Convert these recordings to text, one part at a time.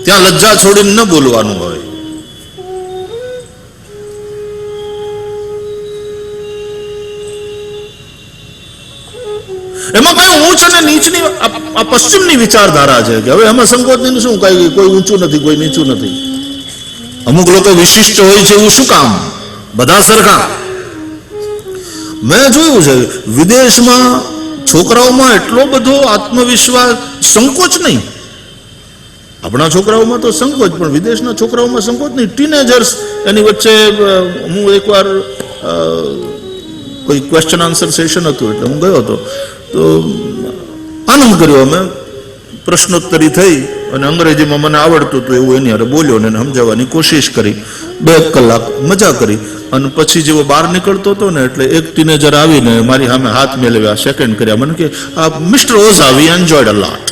ત્યાં લજ્જા છોડીને ન બોલવાનું હોય. એમાં કઈ ઊંચ અને નીચની આ પશ્ચિમની વિચારધારા છે કે હવે એમાં સંકોચની શું, કઈ કોઈ ઊંચું નથી, કોઈ નીચું નથી. અમુક લોકો વિશિષ્ટ હોય છે એવું શું કામ, બધા સરખા. મેં જોયું છે વિદેશમાં છોકરાઓમાં એટલો બધો આત્મવિશ્વાસ, સંકોચ નહીં. આપણા છોકરાઓમાં તો સંકોચ, પણ વિદેશના છોકરાઓમાં સંકોચ નહીં. ટીનેજર્સ એની વચ્ચે હું એકવાર કોઈ ક્વેશ્ચન આન્સર સેશન હતું એટલે હું ગયો હતો, તો આનંદ કર્યો. અમે પ્રશ્નોત્તરી થઈ અને અંગ્રેજીમાં મને આવડતું હતું એવું એની હારે બોલ્યો ને સમજાવવાની કોશિશ કરી. 2 કલાક મજા કરી અને પછી જેવો બહાર નીકળતો હતો ને એટલે એક ટીનેજર આવીને મારી સામે હાથ મેળવ્યા, સેકન્ડ કર્યા, મને કે mister Ojha, we enjoyed a lot.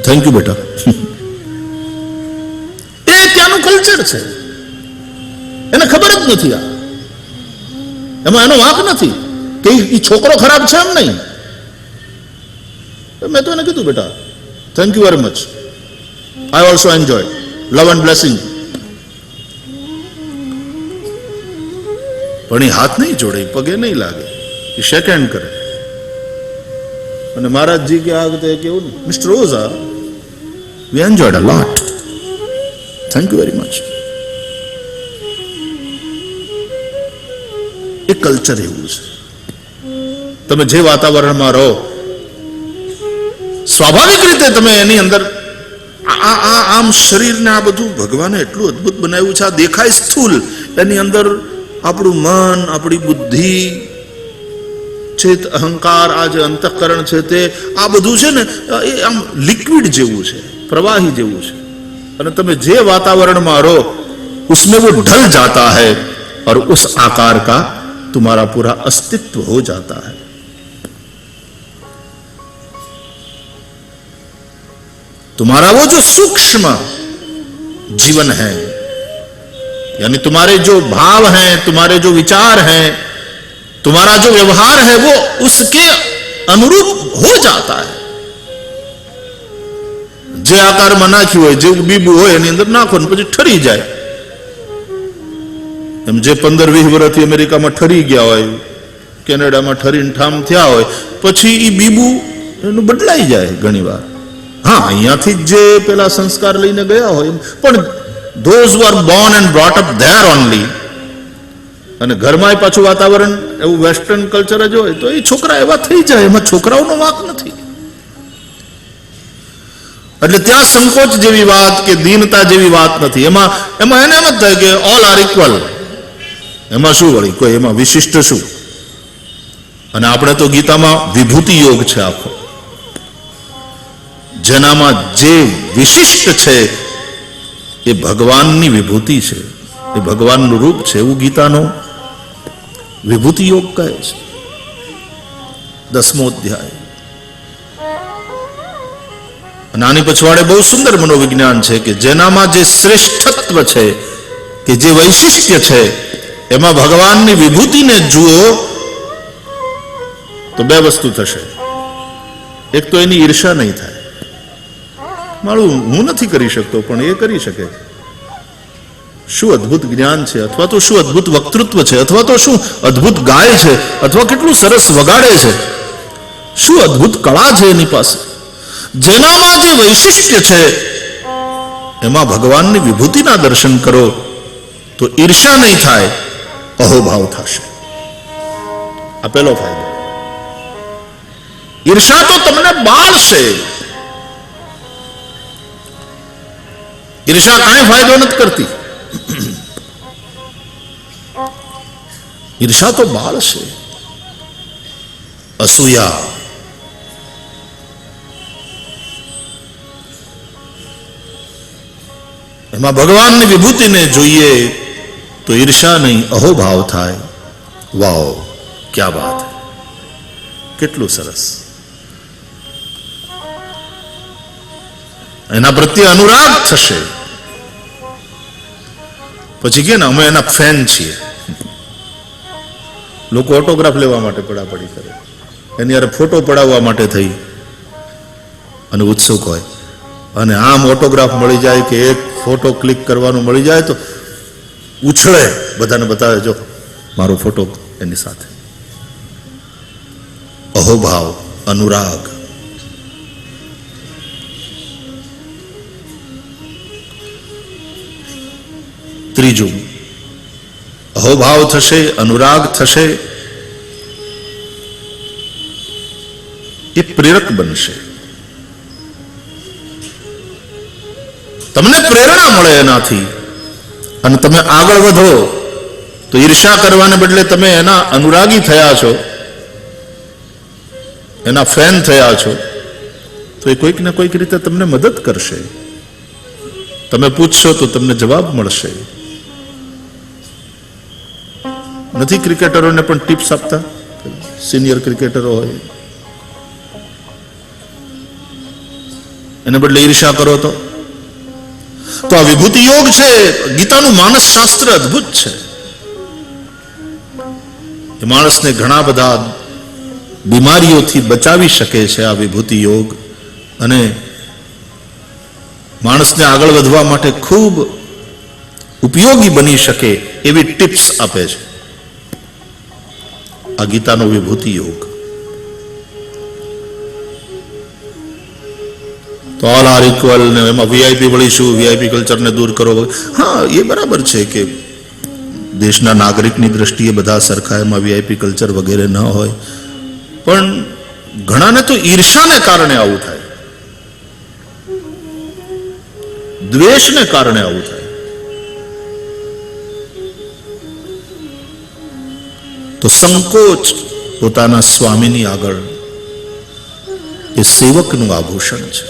Thank you બેટા. એ ત્યાંનું કલ્ચર છે, એને ખબર જ નથી. આ એમાં એનો વાંક નથી કે એ છોકરો ખરાબ છે, એમ નહીં. મેં તો એને કીધું બેટા thank you very much, I also enjoy, love and blessing. પણ એ હાથ નહીં જોડે, પગે નહીં લાગે, એ શેક હેન્ડ કરે. અને મહારાજજી કે આ વખતે કેવું ને, mister Ojha, we enjoyed a lot, thank you very much. એ કલ્ચર એવું છે. તમે જે વાતાવરણમાં રહો સ્વાભાવિક રીતે તમે એની અંદર આમ શરીરને આ બધું ભગવાને એટલું અદભુત બનાવ્યું છે. આ દેખાય સ્થૂલ, એની અંદર આપણું મન, આપણી બુદ્ધિ, ચેત, અહંકાર, આ જે અંતઃકરણ છે તે આ બધું છે ને એ આમ લિક્વિડ જેવું છે, પ્રવાહી જેવું છે. અને તમે જે વાતાવરણમાં રહો उसमें वो ढल जाता है और उस आकार का तुम्हारा पूरा अस्तित्व हो जाता है. तुम्हारा वो जो सूक्ष्म जीवन है, यानी तुम्हारे जो भाव हैं, तुम्हारे जो विचार हैं, तुम्हारा जो व्यवहार है, वो उसके अनुरूप हो जाता है. જે આકારમાં નાખ્યું હોય, જે બીબું હોય એની અંદર નાખો ને પછી ઠરી જાય. એમ જે 15-20 વર્ષથી અમેરિકામાં ઠરી ગયા હોય, કેનેડામાં ઠરીને ઠામ થયા હોય, પછી એ બીબું એનું બદલાઈ જાય ઘણી વાર. હા, અહીંયાથી જે પેલા સંસ્કાર લઈને ગયા હોય, પણ those who are born and brought up there only, અને ઘરમાં પાછું વાતાવરણ એવું વેસ્ટર્ન કલ્ચર જ હોય, તો એ છોકરા એવા થઈ જાય. એમાં છોકરાઓનો વાંક નથી. એટલે ત્યાં સંકોચ જેવી વાત કે દીનતા જેવી વાત નથી. એમાં એને એમ જ થાય કે ઓલ આર ઇક્વલ. એમાં શું વળી, કોઈ એમાં વિશિષ્ટ શું? અને આપણે તો ગીતામાં વિભૂતિ યોગ છે આખો, જેનામાં જે વિશિષ્ટ છે એ ભગવાનની વિભૂતિ છે, એ ભગવાનનું રૂપ છે, એવું ગીતાનો વિભૂતિ યોગ કહે છે, 10મો અધ્યાય. અને આની પછવાડે બહુ સુંદર મનોવિજ્ઞાન છે કે જેનામાં જે શ્રેષ્ઠત્વ છે, કે જે વૈશિષ્ટ્ય છે, એમાં ભગવાનની વિભૂતિને જુઓ તો 2 વસ્તુ થશે. એક તો એની ઈર્ષા નહીં થાય, મારું હું નથી કરી શકતો પણ એ કરી શકે, શું અદ્ભુત જ્ઞાન છે, અથવા તો શું અદ્ભુત વક્તૃત્વ છે, અથવા તો શું અદ્ભુત ગાય છે, અથવા કેટલું સરસ વગાડે છે, શું અદ્ભુત કળા છે એની પાસે. જેનામાં જે વૈશિષ્ટ્ય છે એમાં ભગવાનની વિભૂતિના દર્શન કરો તો ઈર્ષા નહીં થાય, અહોભાવ થશે. આ પહેલો ફાયદો. ઈર્ષા તો તમને બાળશે. ઈર્ષા કાંઈ ફાયદો નથી કરતી. ઈર્ષા તો બાળશે. અસૂયા, એમાં ભગવાનની વિભૂતિને જોઈએ તો ઈર્ષા નહીં, અહોભાવ થાય. વાવ, ક્યા વાત, કેટલું સરસ. એના પ્રત્યે અનુરાગ થશે. પછી કે ને અમે એના ફેન છીએ. લોકો ઓટોગ્રાફ લેવા માટે પડાપડી કરે. એની યાર ફોટો પડાવવા માટે થઈ અને ઉત્સુક હોય, અને આમ ઓટોગ્રાફ મળી જાય કે એક ફોટો ક્લિક કરવાનું મળી જાય તો ઉછળે, બધાને બતાવે જો મારો ફોટો એની સાથે. અહોભાવ, અનુરાગ. ત્રીજું, અહોભાવ થશે, અનુરાગ થશે, એ પ્રેરક બનશે. તમને પ્રેરણા મળે એનાથી અને તમે આગળ વધો. તો ઈર્ષા કરવાને બદલે તમે એના અનુરાગી થયા છો, એના ફેન થયા છો, તો એ કોઈક ને કોઈક રીતે તમને મદદ કરશે. તમે પૂછશો તો તમને જવાબ મળશે. નથી ક્રિકેટરોને પણ ટિપ્સ આપતા, સિનિયર ક્રિકેટરો હોય, એને બદલે ઈર્ષા કરો તો આ વિભૂતિ યોગ છે. ગીતાનું માનસ શાસ્ત્ર અદ્ભુત છે. એ માણસને ઘણા બધા બીમારીઓથી બચાવી શકે છે આ વિભૂતિ યોગ, અને માણસને આગળ વધવા માટે ખૂબ ઉપયોગી બની શકે એવી ટિપ્સ આપે છે આ ગીતાનો વિભૂતિ યોગ. તો ઓલ આર ઇક્વલ ને એમાં વીઆઈપી વળી શું, વીઆઈપી કલ્ચરને દૂર કરો. હા, એ બરાબર છે કે દેશના નાગરિકની દ્રષ્ટિએ બધા સરખા, એમાં વીઆઈપી કલ્ચર વગેરે ન હોય, પણ ઘણાને તો ઈર્ષાને કારણે આવું થાય, દ્વેષને કારણે આવું થાય. તો સંકોચ પોતાના સ્વામીની આગળ એ સેવકનું આભૂષણ છે.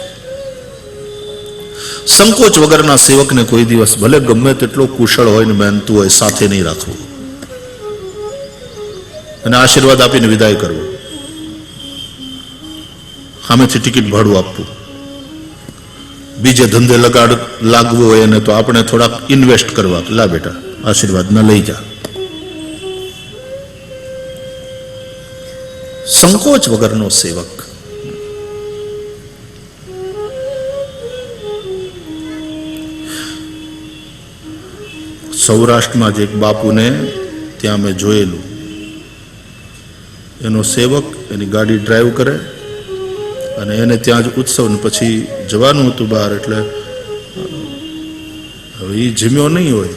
સંકોચ વગરના સેવકને કોઈ દિવસ ભલે ગમે તેટલો કુશળ હોય ને મહેનતુ હોય, સાથે નહીં રાખવું અને આશીર્વાદ આપીને વિદાય કરવો, સામેથી ટિકિટ ભાડું આપવું. બીજે ધંધે લાગવું હોય એને તો આપણે થોડાક ઇન્વેસ્ટ કરવા, લા બેટા આશીર્વાદ ન લઈ જા. સંકોચ વગરનો સેવક. સૌરાષ્ટ્રમાં જ એક બાપુને ત્યાં મેં જોયેલું, એનો સેવક એની ગાડી ડ્રાઈવ કરે અને એને ત્યાં જ ઉત્સવ ને પછી જવાનું હતું બહાર, એટલે હવે એ જીમ્યો નહીં હોય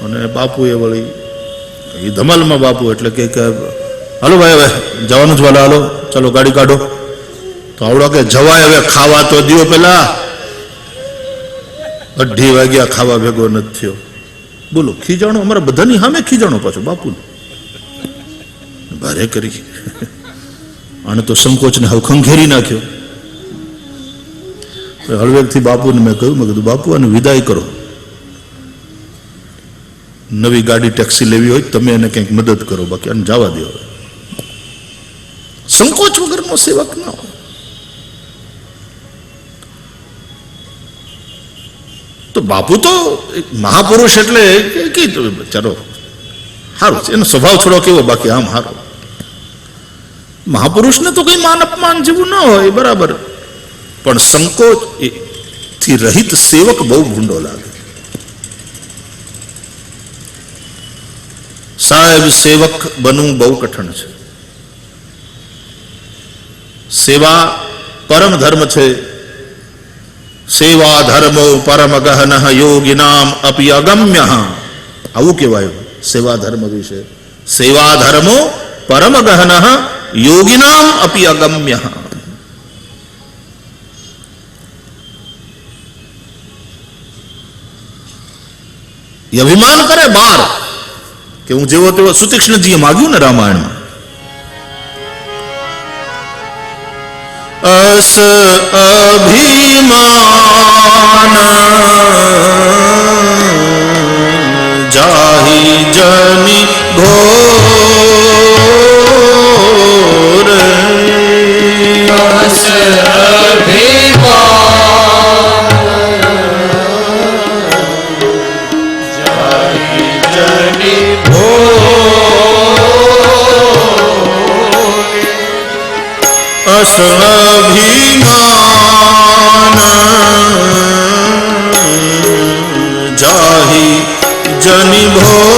અને બાપુએ વળી એ ધમાલમાં બાપુ એટલે કે હાલો ભાઈ હવે જવાનું જ વાલા, હાલો ચાલો ગાડી કાઢો. તો આવડો કે જવાય, હવે ખાવા તો દિયો પેલા. 2:30 વાગ્યા ખાવા ભેગો નથી થયો. બોલો, ખીજાણો અમારા બધાની સામે ખીજાણો પાછો બાપુને ભારે કરી. આને તો સંકોચને હવે ખંખેરી નાખ્યો. હળવેકથી બાપુને મેં કહ્યું, મેં કીધું બાપુ આને વિદાય કરો, નવી ગાડી ટેક્સી લેવી હોય તમે એને કંઈક મદદ કરો, બાકી આને જવા દો. સંકોચ વગરનો સેવક ન હોય. તો બાપુ તો મહાપુરુષ એટલે ચાલો સારું છે, એનો સ્વભાવ થોડો કેવો, બાકી આમ સારો. મહાપુરુષને તો કઈ માન અપમાન જેવું ન હોય, બરાબર, પણ સંકોચ થી રહિત સેવક બહુ ભૂંડો લાગે. સાહેબ, સેવક બનવું બહુ કઠણ છે. સેવા પરમ ધર્મ છે. સેવા ધર્મો પરમ ગહન યોગિનામ અપી અગમ્ય. આવું કહેવાયું સેવા ધર્મ વિશે. સેવા ધર્મો પરમ ગહન યોગિનામ અપી અગમ્ય. એ અભિમાન કરે બાર કે હું જેવો તેવો. સુતીક્ષ્ણજીએ માગ્યું ને રામાયણમાં, અસ અભિમાન જાહી જની ઘોર. અસ અભિમાન જાહી જની ઘોર. અસભિમાન જાહી જનિ ભોરે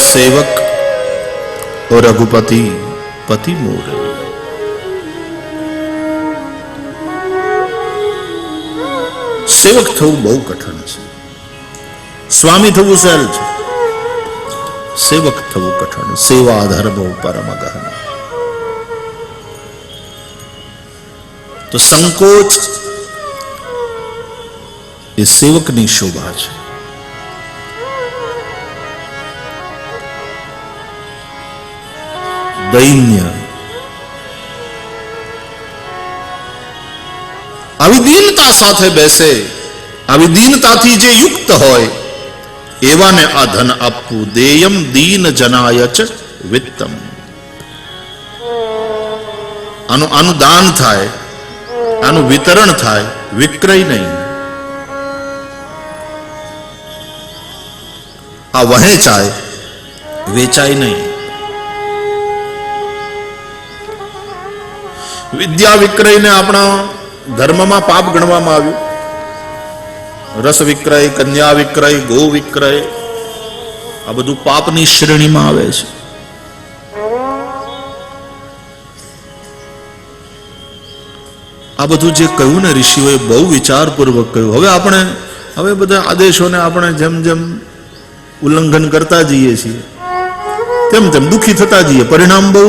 सेवक और रघुपति पति मोर। सेवक थવું બહુ કઠણ છે, સ્વામી થવું સહેલ છે, સેવક થવું કઠણ। સેવા ધર્મ પરમ ગહન। તો સંકોચ એ સેવકની શોભા છે। દૈન્ય આવી દીનતા સાથે બેસે, આવી દીનતાથી જે યુક્ત હોય એવાને આ ધન આપવું। દેયમ દીન જનાય ચ વિત્તમ। આનું દાન થાય, આનું વિતરણ થાય, વિક્રય નહીં। આ વહેંચાય, વેચાય નહીં। વિદ્યા વિક્રયને આપણા ધર્મમાં પાપ ગણવામાં આવ્યું। રસ વિક્રય, કન્યા વિક્રય, ગો વિક્રય, આ બધું પાપની શ્રેણીમાં આવે છે। આ બધું જે કહ્યું ને ઋષિઓએ બહુ વિચારપૂર્વક કહ્યું। હવે બધા આદેશોને આપણે જેમ જેમ ઉલ્લંઘન કરતા જઈએ છીએ તેમ તેમ દુઃખી થતા જઈએ। પરિણામ બહુ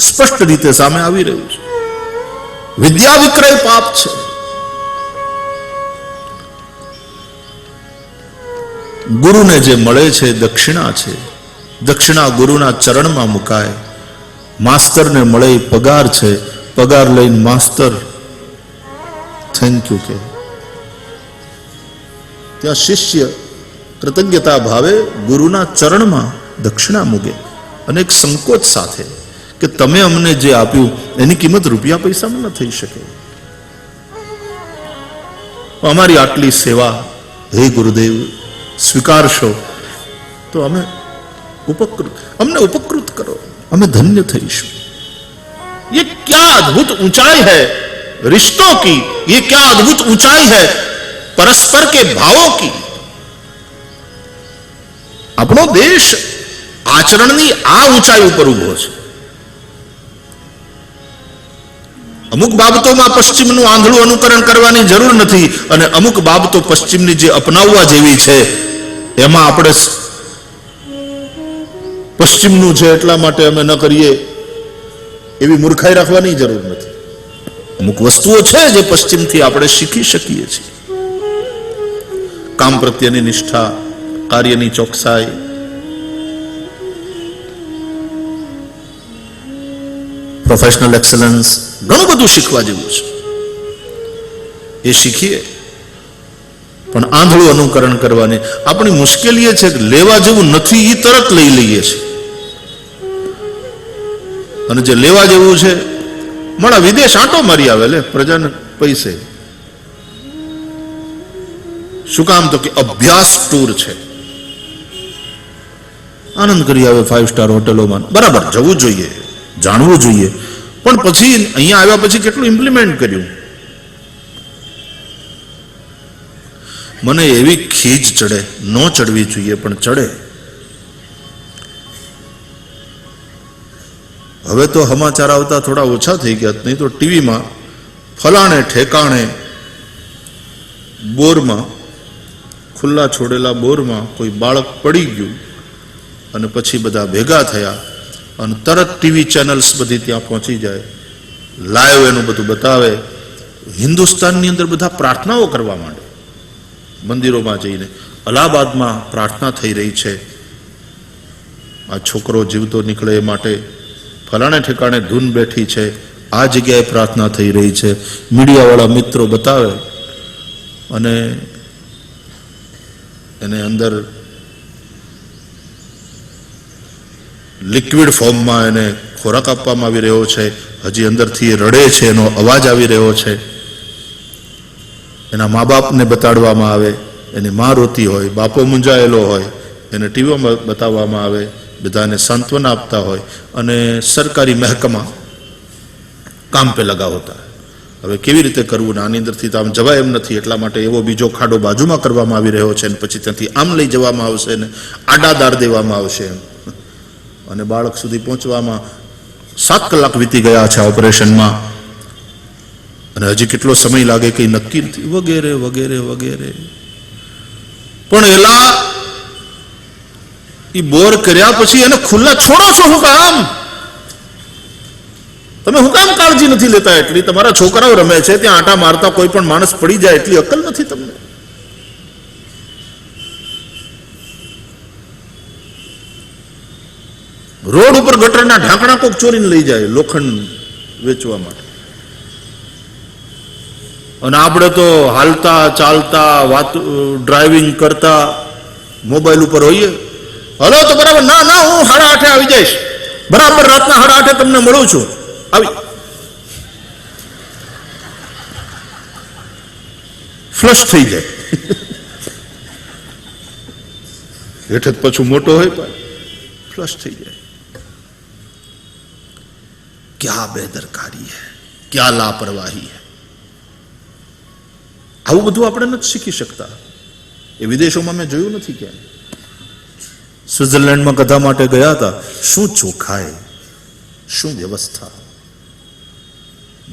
સ્પષ્ટ રીતે સામે આવી રહ્યું છે। વિદ્યા વિક્રય પાપ છે। ગુરુને જે મળે છે દક્ષિણા છે। દક્ષિણા ગુરુના ચરણમાં મુકાય। માસ્તરને મળે પગાર છે। પગાર લઈને માસ્તર થેન્ક યુ કે ત્યાં શિષ્ય કૃતજ્ઞતા ભાવે ગુરુના ચરણમાં દક્ષિણા મૂકે અને એક સંકોચ સાથે કે તમે અમને જે આપ્યું એની કિંમત રૂપિયા પૈસામાં ન થઈ શકે। અમારી આટલી સેવા હે ગુરુદેવ સ્વીકારશો તો અમને ઉપકૃત કરો, અમે ધન્ય થઈશું। ये क्या अद्भुत ऊंचाई है रिश्तों की, ये क्या अद्भुत ऊंचाई है परस्पर के भावों की। આપણો દેશ આચરણની આ ઊંચાઈ ઉપર ઉભો છે। અમુક બાબતોમાં પશ્ચિમનું આંધળું અનુકરણ કરવાની જરૂર નથી અને અમુક બાબતો પશ્ચિમની જે અપનાવવા જેવી છે એમાં આપણે પશ્ચિમનું છે એટલા માટે અમે ન કરીએ એવી મૂર્ખાઈ રાખવાની જરૂર નથી. અમુક વસ્તુઓ છે જે પશ્ચિમથી આપણે શીખી શકીએ છીએ. કામ પ્રત્યેની નિષ્ઠા, કાર્યની ચોકસાઈ, પ્રોફેશનલ એક્સલન્સ, ઘણું બધું શીખવા જેવું છે. એ શીખીએ, પણ આંધળું અનુકરણ કરવાની આપણી મુશ્કેલી એ છે કે લેવા જેવું નથી એ તરત લઈ લઈએ છીએ, અને જે લેવા જેવું છે મળા વિદેશ આંટો મારી આવે લે પ્રજાને પૈસે. શું કામ? તો કે અભ્યાસ ટૂર છે, આનંદ કરી આવે 5 સ્ટાર હોટેલોમાં. બરાબર, જવું જોઈએ, જાણવું જોઈએ, પણ પછી અહીંયા આવ્યા પછી કેટલું ઇમ્પ્લિમેન્ટ કર્યું? મને એવી ખીજ ચડે, ન ચડવી જોઈએ પણ ચડે. હવે તો સમાચાર આવતા થોડા ઓછા થઈ ગયા, નહીં તો ટીવીમાં ફલાણે ઠેકાણે બોરમાં, ખુલ્લા છોડેલા બોરમાં કોઈ બાળક પડી ગયું અને પછી બધા ભેગા થયા અને તરત ટીવી ચેનલ્સ બધી ત્યાં પહોંચી જાય, લાઈવ એનું બધું બતાવે. હિન્દુસ્તાનની અંદર બધા પ્રાર્થનાઓ કરવા માંડે, મંદિરોમાં જઈને. અલ્હાબાદમાં પ્રાર્થના થઈ રહી છે, આ છોકરો જીવતો નીકળે એ માટે. ફલાણે ઠેકાણે ધૂન બેઠી છે, આ જગ્યાએ પ્રાર્થના થઈ રહી છે. મીડિયાવાળા મિત્રો બતાવે અને એને અંદર લિક્વિડ ફોર્મમાં એને ખોરાક આપવામાં આવી રહ્યો છે. હજી અંદરથી એ રડે છે, એનો અવાજ આવી રહ્યો છે. એના મા બાપને બતાડવામાં આવે, એની મા રોતી હોય, બાપો મૂંઝાયેલો હોય, એને ટીવીમાં બતાવવામાં આવે, બધાને સાંત્વના આપતા હોય, અને સરકારી મહેકમા કામ પે લગા હોતા. હવે કેવી રીતે કરવું ને આની અંદરથી તો આમ જવાય એમ નથી, એટલા માટે એવો બીજો ખાડો બાજુમાં કરવામાં આવી રહ્યો છે, અને પછી ત્યાંથી આમ લઈ જવામાં આવશે ને આડાદાર દેવામાં આવશે એમ. અને બાળક સુધી પહોંચવામાં 7 કલાક વીતી ગયા છે ઓપરેશનમાં, અને હજી કેટલો સમય લાગે કંઈ નક્કી નથી, વગેરે વગેરે વગેરે. પણ એલા એ બોર કર્યા પછી એને ખુલ્લા છોડો છો શું કામ? તમે શું કામ કાળજી નથી લેતા? એટલી તમારા છોકરાઓ રમે છે ત્યાં આંટા મારતા કોઈ પણ માણસ પડી જાય એટલી અક્કલ નથી તમને? રોડ ઉપર ગટરના ઢાંકણા કોક ચોરીને લઈ જાય લોખંડ વેચવા માટે, અને આપણે તો હાલતા ચાલતા વાત ડ્રાઇવિંગ કરતા મોબાઈલ ઉપર હોઈએ. હલો તો બરાબર, ના ના હું 8:30 આવી જઈશ, બરાબર રાતના 8:30 તમને મળું છું, આવી. ફ્લશ થઈ જાય. હેઠ જ પાછું મોટો હોય પણ ફ્લશ થઈ જાય. ક્યા બેદરકારી હૈ, ક્યા લાપરવાહી હૈ. આવું બધું આપણે નથી શીખી શકતા. એ વિદેશોમાં મેં જોયું નથી ક્યાંય. સ્વિટ્ઝરલેન્ડમાં કથા માટે ગયા હતા, શું ચોખાઈ, શું વ્યવસ્થા.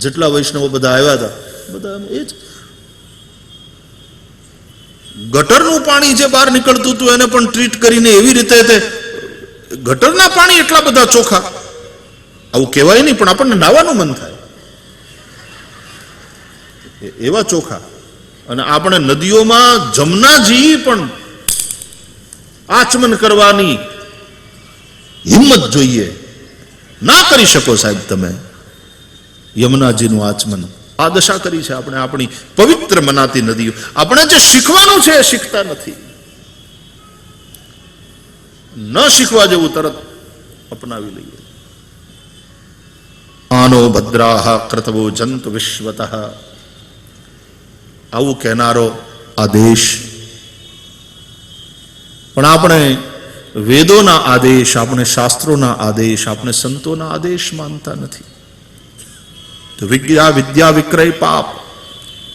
જેટલા વૈષ્ણવો બધા આવ્યા હતા બધા એ જ. ગટરનું પાણી જે બહાર નીકળતું હતું એને પણ ટ્રીટ કરીને એવી રીતે ગટરના પાણી એટલા બધા ચોખ્ખા, આવું કહેવાય નહીં પણ આપણને નાવાનું મન થાય એવા ચોખ્ખા. અને આપણે નદીઓમાં જમનાજી પણ આચમન કરવાની હિંમત જોઈએ. ના કરી શકો સાહેબ તમે યમુનાજીનું આચમન. આ દશા કરી છે આપણે આપણી પવિત્ર મનાતી નદીઓ. આપણે જે શીખવાનું છે એ શીખતા નથી. ન શીખવા જેવું તરત અપનાવી લઈએ. આનો ભદ્રાહ ક્રતવો જંતુ વિશ્વતઃ, આવું કહેનારો આ દેશ. પણ આપણે વેદોના આદેશ, આપણે શાસ્ત્રોના આદેશ, આપણે સંતોના આદેશ માનતા નથી. તો વિદ્યા વિક્રય પાપ,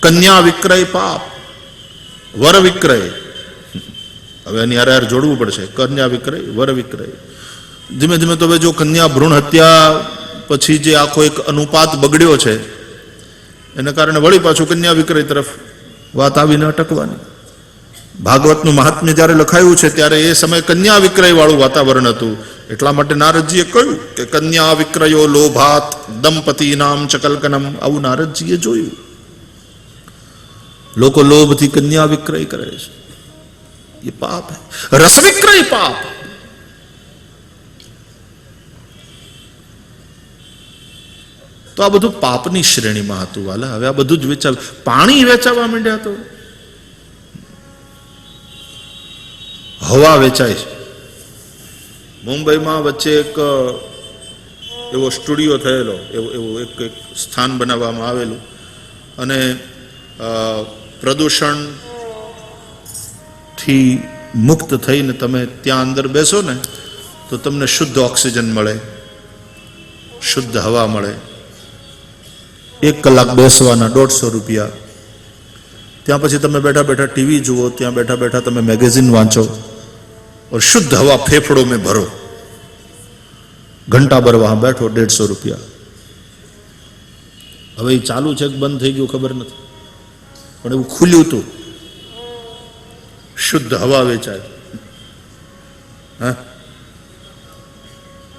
કન્યા વિક્રય પાપ, વર વિક્રય. હવે એની હારે જોડવું પડશે. કન્યા વિક્રય, વર વિક્રય. ધીમે ધીમે તો હવે જો કન્યા ભ્રૂણ હત્યા પછી જે આખો એક અનુપાત બગડ્યો છે એને કારણે વળી પાછું કન્યા વિક્રય તરફ વાત આવીને અટકવાની. ભાગવતનું મહાત્મ્ય જ્યારે લખાયું છે ત્યારે એ સમયે કન્યા વિક્રય વાળું વાતાવરણ હતું. એટલા માટે નારદજીએ કહ્યું કે કન્યા વિક્રયો લોભાત દંપતી નામ ચકલકનમ. આવું નારદજીએ જોયું. લોકો લોભથી કન્યા વિક્રય કરે છે, એ પાપ હૈ. રસ વિક્રય પાપ. તો આ બધું પાપની શ્રેણીમાં હતું વાલા. હવે આ બધું જ વેચાવ, પાણી વેચાવા માંડ્યા. તો હવા વેચાય છે. મુંબઈમાં વચ્ચે એક એવો સ્ટુડિયો થયેલો, એવું એક સ્થાન બનાવવામાં આવેલું, અને પ્રદૂષણથી મુક્ત થઈને તમે ત્યાં અંદર બેસો ને તો તમને શુદ્ધ ઓક્સિજન મળે, શુદ્ધ હવા મળે. 1 કલાક બેસવાના 150 રૂપિયા. ત્યાં પછી તમે બેઠા બેઠા ટીવી જુઓ, ત્યાં બેઠા બેઠા તમે મેગેઝિન વાંચો, और शुद्ध हवा फेफड़ों में भरो. घंटा भर वहां बैठो, 150 રૂપિયા. હવે એ ચાલુ છે કે બંધ થઈ ગયું ખબર નથી, પણ એવું ખુલ્યું હતું. શુદ્ધ હવા વેચાય. હા,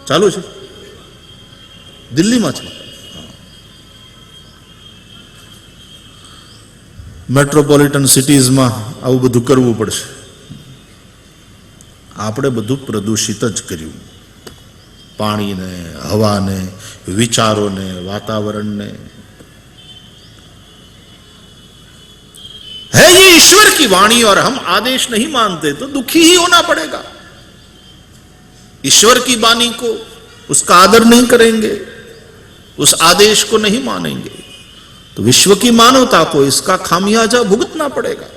ચાલુ છે, દિલ્હીમાં છે. મેટ્રોપોલિટન સિટીઝમાં આવું બધું કરવું પડશે. આપણે બધું પ્રદૂષિત જ કર્યું. પાણીને, હવાને, વિચારોને, वातावरण है ये ईश्वर की वाणी और हम आदेश नहीं मानते तो दुखी ही होना पड़ेगा. ईश्वर की वाणी को, उसका आदर नहीं करेंगे, उस आदेश को नहीं मानेंगे तो विश्व की मानवता को इसका खामियाजा भुगतना पड़ेगा.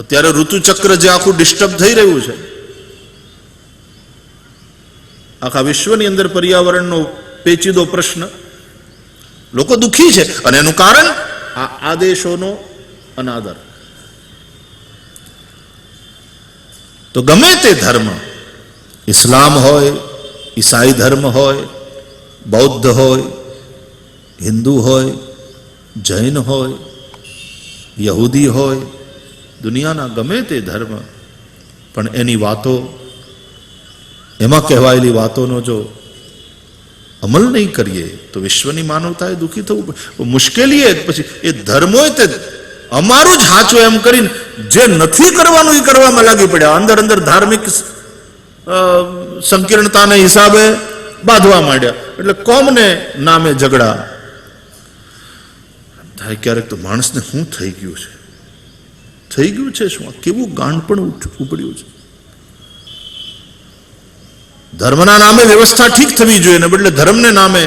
અત્યારે ઋતુચક્ર જે આખું ડિસ્ટર્બ થઈ રહ્યું છે, આખા વિશ્વની અંદર પર્યાવરણનો પેચીદો પ્રશ્ન, લોકો દુખી છે, અને એનું કારણ આ આદેશોનો અનાદર. તો ગમે તે ધર્મ, ઇસ્લામ હોય, ઈસાઈ ધર્મ હોય, બૌદ્ધ હોય, હિન્દુ હોય, જૈન હોય, યહૂદી હોય, દુનિયાના ગમે તે ધર્મ, પણ એની વાતો, એમાં કહેવાયેલી વાતોનો જો અમલ નહીં કરીએ તો વિશ્વની માનવતાએ દુઃખી થવું પડે. મુશ્કેલી એ પછી એ ધર્મોય તે અમારું જ સાચું એમ કરીને જે નથી કરવાનું એ કરવામાં લાગી પડ્યા. અંદર અંદર ધાર્મિક સંકીર્ણતાને હિસાબે બાંધવા માંડ્યા, એટલે કોમને નામે ઝઘડા થાય. ક્યારેક તો માણસને શું થઈ ગયું છે, થઈ ગયું છે શું? કેવું ગાંડ પણ ઉપડ્યું છે. ધર્મના નામે વ્યવસ્થા ઠીક થવી જોઈએ ને બદલે ધર્મને નામે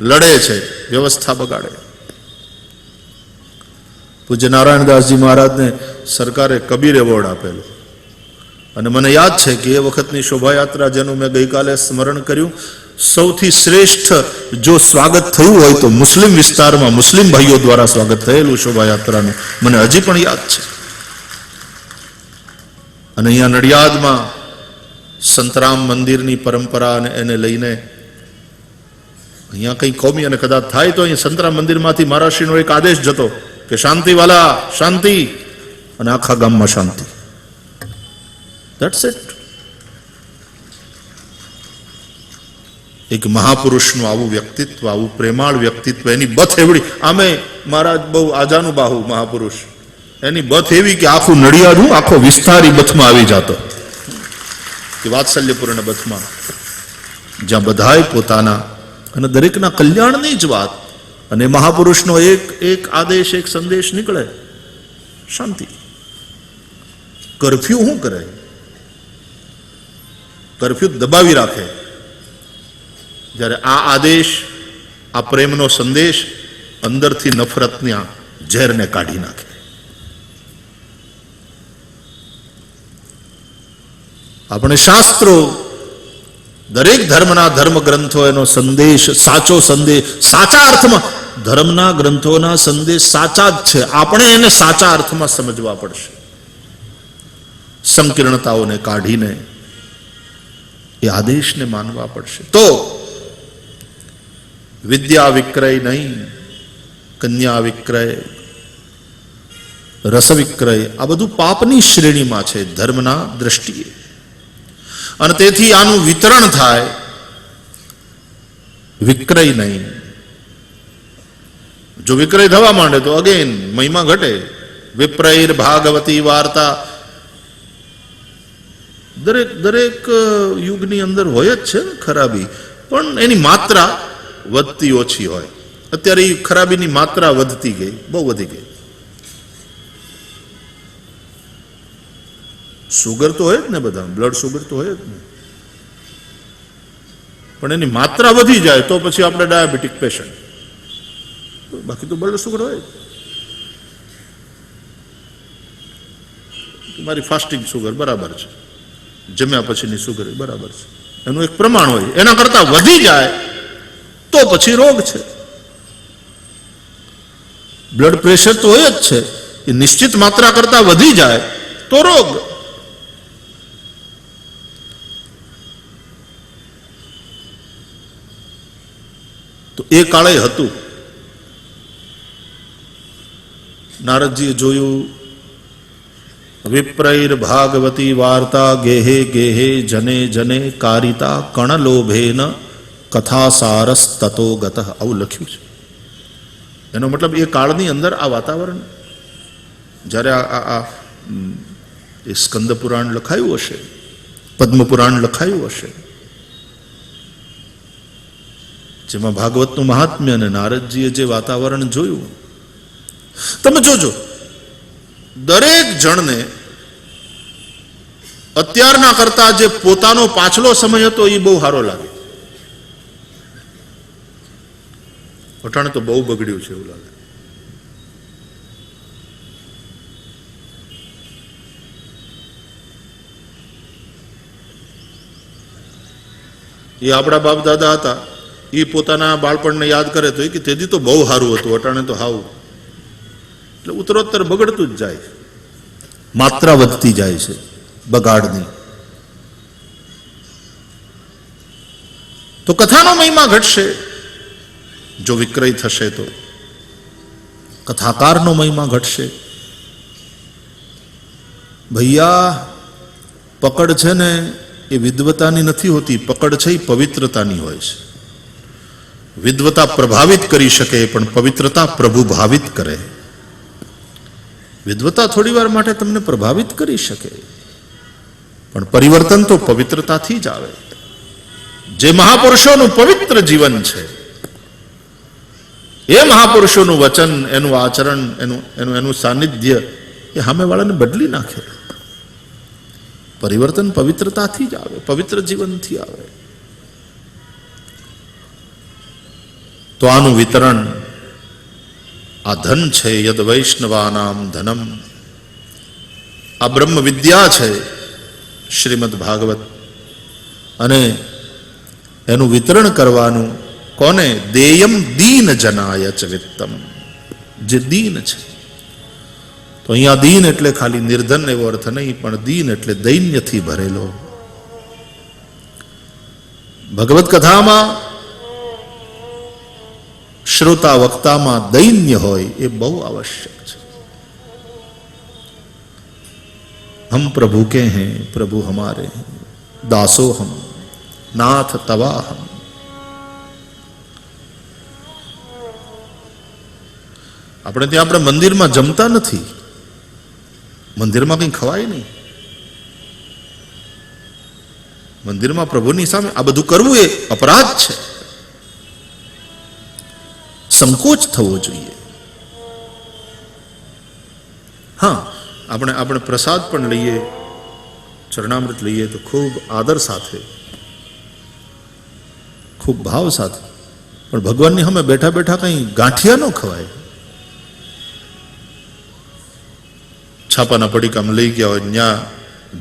લડે છે, વ્યવસ્થા બગાડે. પૂજ્ય નારાયણદાસજી મહારાજને સરકારે કબીર એવોર્ડ આપેલો, અને મને યાદ છે કે એ વખતની શોભાયાત્રા જેનું મેં ગઈકાલે સ્મરણ કર્યું, સૌથી શ્રેષ્ઠ જો સ્વાગત થયું હોય તો મુસ્લિમ વિસ્તારમાં મુસ્લિમ ભાઈઓ દ્વારા સ્વાગત થયેલું શોભાયાત્રાનું મને હજી પણ યાદ છે. અને અહીંયા નડિયાદમાં સંતરામ મંદિરની પરંપરા અને એને લઈને અહીંયા કંઈ કોમી અને કદાચ થાય તો અહીં સંતરામ મંદિરમાંથી મહારાષ્ટ્રીનો એક આદેશ જતો કે શાંતિ વાલા, શાંતિ, અને આખા ગામમાં શાંતિ. That's it. એક મહાપુરુષનું આવું વ્યક્તિત્વ, આવું પ્રેમાળ વ્યક્તિત્વ, એની બથ એવડી. આમે મહારાજ બહુ આજાનું બાહુ મહાપુરુષ, એની બથ એવી કે આખું નડિયાદ, આખો વિસ્તારી બથમાં આવી જતો, કે વાત્સલ્યપૂર્ણ બથમાં, જ્યાં બધાય પોતાના અને દરેકના કલ્યાણની જ વાત. અને મહાપુરુષનો એક આદેશ, એક સંદેશ નીકળે, શાંતિ. કર્ફ્યુ શું કરે? કર્ફ્યુ દબાવી રાખે. જ્યારે આ આદેશ, આ પ્રેમનો સંદેશ અંદરથી નફરતના ઝેરને કાઢી નાખે. આપણે શાસ્ત્રો, દરેક ધર્મના ધર્મ ગ્રંથો, એનો સંદેશ, સાચો સંદેશ, સાચા અર્થમાં ધર્મના ગ્રંથોના સંદેશ સાચા જ છે. આપણે એને સાચા અર્થમાં સમજવા પડશે, સંકીર્ણતાઓને કાઢીને એ આદેશને માનવા પડશે. તો વિદ્યા વિક્રય નહીં, કન્યા વિક્રય. રસ વિક્રય આ બધું પાપની શ્રેણીમાં છે ધર્મના દ્રષ્ટિએ, અને તેથી આનું વિતરણ થાય, વિક્રય નહીં. જો વિક્રય થવા માંડે તો અગેન મહિમા ઘટે. વિપ્રૈર ભાગવતી વાર્તા દરેક યુગની અંદર હોય જ છે ને ખરાબી, પણ એની માત્રા વધતી ઓછી હોય. અત્યારે એ ખરાબીની માત્રા વધતી ગઈ, બહુ વધી ગઈ. સુગર તો હોય જ ને, બધા બ્લડ સુગર તો હોય જ ને, પણ એની માત્રા વધી જાય તો પછી આપણે ડાયાબિટીક પેશન્ટ, બાકી તો બ્લડ સુગર હોય. મારી ફાસ્ટિંગ સુગર બરાબર છે, જમ્યા પછીની સુગર બરાબર છે, એનું એક પ્રમાણ હોય. એના કરતા વધી જાય તો પછી રોગ છે. બ્લડ પ્રેશર તો હોય જ છે, એ નિશ્ચિત માત્રા કરતા વધી જાય તો રોગ. તો એ કાળે હતું. નારદજીએ જોયું, વિપ્રૈર ભાગવતી વાર્તા ગેહે ગેહે જને જને કારિતા કણલોભેન કથા સારસ તતો ગત, આવું લખ્યું છે. એનો મતલબ એ કાળની અંદર આ વાતાવરણ, જ્યારે આ સ્કંદ પુરાણ લખાયું હશે, પદ્મ પુરાણ લખાયું હશે, જેમાં ભાગવતનું મહાત્મ્ય અને નારદજીએ જે વાતાવરણ જોયું, તમે જોજો દરેક જણને અત્યારના કરતા જે પોતાનો પાછલો સમય હતો એ બહુ સારો લાગે. અટાણે તો બહુ બગડ્યું છે એવું લાગે. એ આપણા બાપ દાદા હતા, એ પોતાના બાળપણને યાદ કરે તો એ કે તેથી તો બહુ સારું હતું, અટાણે તો હાવ. એટલે ઉત્તરોત્તર બગડતું જ જાય, માત્રા વધતી જાય છે બગાડની. તો કથાનો મહિમા ઘટશે જો વિક્રય થશે, તો કથાકારનો મહિમા ઘટશે. ભૈયા પકડ છે ને એ વિદ્વતાની નથી હોતી, પકડ છે એ પવિત્રતાની હોય છે. વિદ્વતા પ્રભાવિત કરી શકે પણ પવિત્રતા પ્રભુ ભાવિત કરે. વિદ્વતા થોડી વાર માટે તમને પ્રભાવિત કરી શકે, પણ પરિવર્તન તો પવિત્રતાથી જ આવે. જે મહાપુરુષોનું પવિત્ર જીવન છે, એ મહાપુરુષોનું વચન, એનું આચરણ, એનું સાનિધ્ય એ સામેવાળાને બદલી નાખે. પરિવર્તન પવિત્રતાથી જ આવે, પવિત્ર જીવનથી આવે. તો આનું વિતરણ આ ધન છે, યદ વૈષ્ણવાનામ ધનમ. આ બ્રહ્મ વિદ્યા છે શ્રીમદ ભાગવત, અને એનું વિતરણ કરવાનું કોને? દેયમ દીન જનાય ચ વિત્તમ, જે દીન છે. તો અહીંયા દીન એટલે ખાલી નિર્ધન એવો અર્થ નહીં, પણ દીન એટલે દૈન્યથી ભરેલો. ભગવત કથામાં શ્રોતા વક્તામાં દૈન્ય હોય એ બહુ આવશ્યક છે. હમ પ્રભુ કે હૈ, પ્રભુ હમારે હૈ, દાસો હમ, નાથ તવા હમ. આપણે ત્યાં આપણે મંદિરમાં જમતા નથી, મંદિરમાં કંઈ ખવાય નહીં. મંદિરમાં પ્રભુની સામે આ બધું કરવું એ અપરાધ છે. સંકોચ થવો જોઈએ. હા, આપણે પ્રસાદ પણ લઈએ, ચરણામૃત લઈએ તો ખૂબ આદર સાથે, ખૂબ ભાવ સાથે, પણ ભગવાનની સામે બેઠા બેઠા કંઈ ગાંઠિયા ન ખવાય. છાપાના પડીકામાં લઈ ગયા હોય, ત્યાં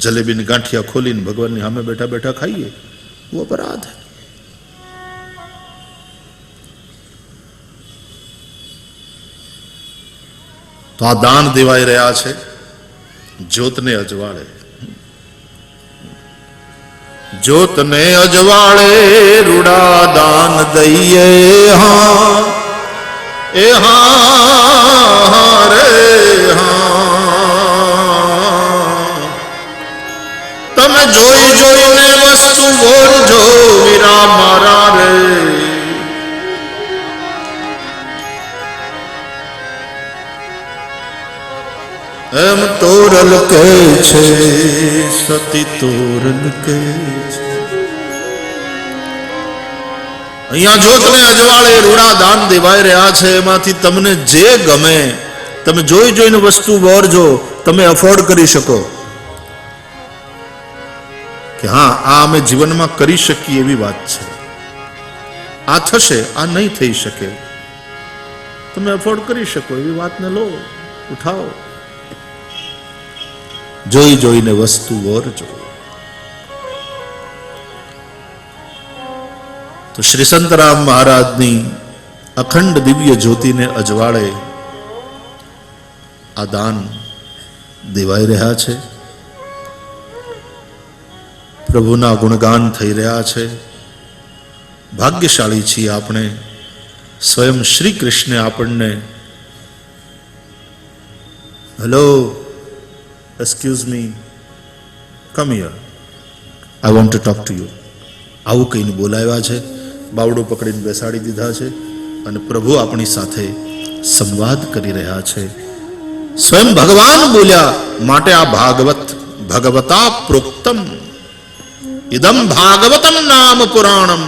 જલેબીની ગાંઠિયા ખોલીને ભગવાનની સામે બેઠા બેઠા ખાઈએ, वो अपराध है. તો આ દાન દેવાઈ રહ્યા છે જ્યોતને અજવાળે. જ્યોતને અજવાળે રૂડા દાન દઈએ, હા એ હા રે હા. એમ તોરલ કહે છે, સતી તોરલ કહે છે. અહીંયા જો તમે અજવાળે રૂડા દાન દેવાઈ રહ્યા છે, એમાંથી તમને જે ગમે તમે જોઈ જોઈને વસ્તુ વોરજો, તમે અફોર્ડ કરી શકો કે હા આ અમે જીવનમાં કરી શકીએ એવી વાત છે, આ થશે, આ નહીં થઈ શકે, તમે અફોર્ડ કરી શકો એવી વાતને લો, ઉઠાવો, જોઈ જોઈને વસ્તુ વોરજો. તો શ્રી સંતરામ મહારાજની અખંડ દિવ્ય જ્યોતિને અજવાળે આ દાન દેવાઈ રહ્યા છે, પ્રભુના ગુણગાન થઈ રહ્યા છે. ભાગ્યશાળી છીએ આપણે, સ્વયં શ્રી કૃષ્ણે આપણને hello excuse me, come here, I want to talk to you, આવું કહીને બોલાવ્યા છે, બાવડું પકડીને બેસાડી દીધા છે અને પ્રભુ આપણી સાથે સંવાદ કરી રહ્યા છે. સ્વયં ભગવાન બોલ્યા, માટે આ ભાગવત ભગવતા પ્રોક્તમ ઇદમ ભાગવતમ નામ પુરાણમ.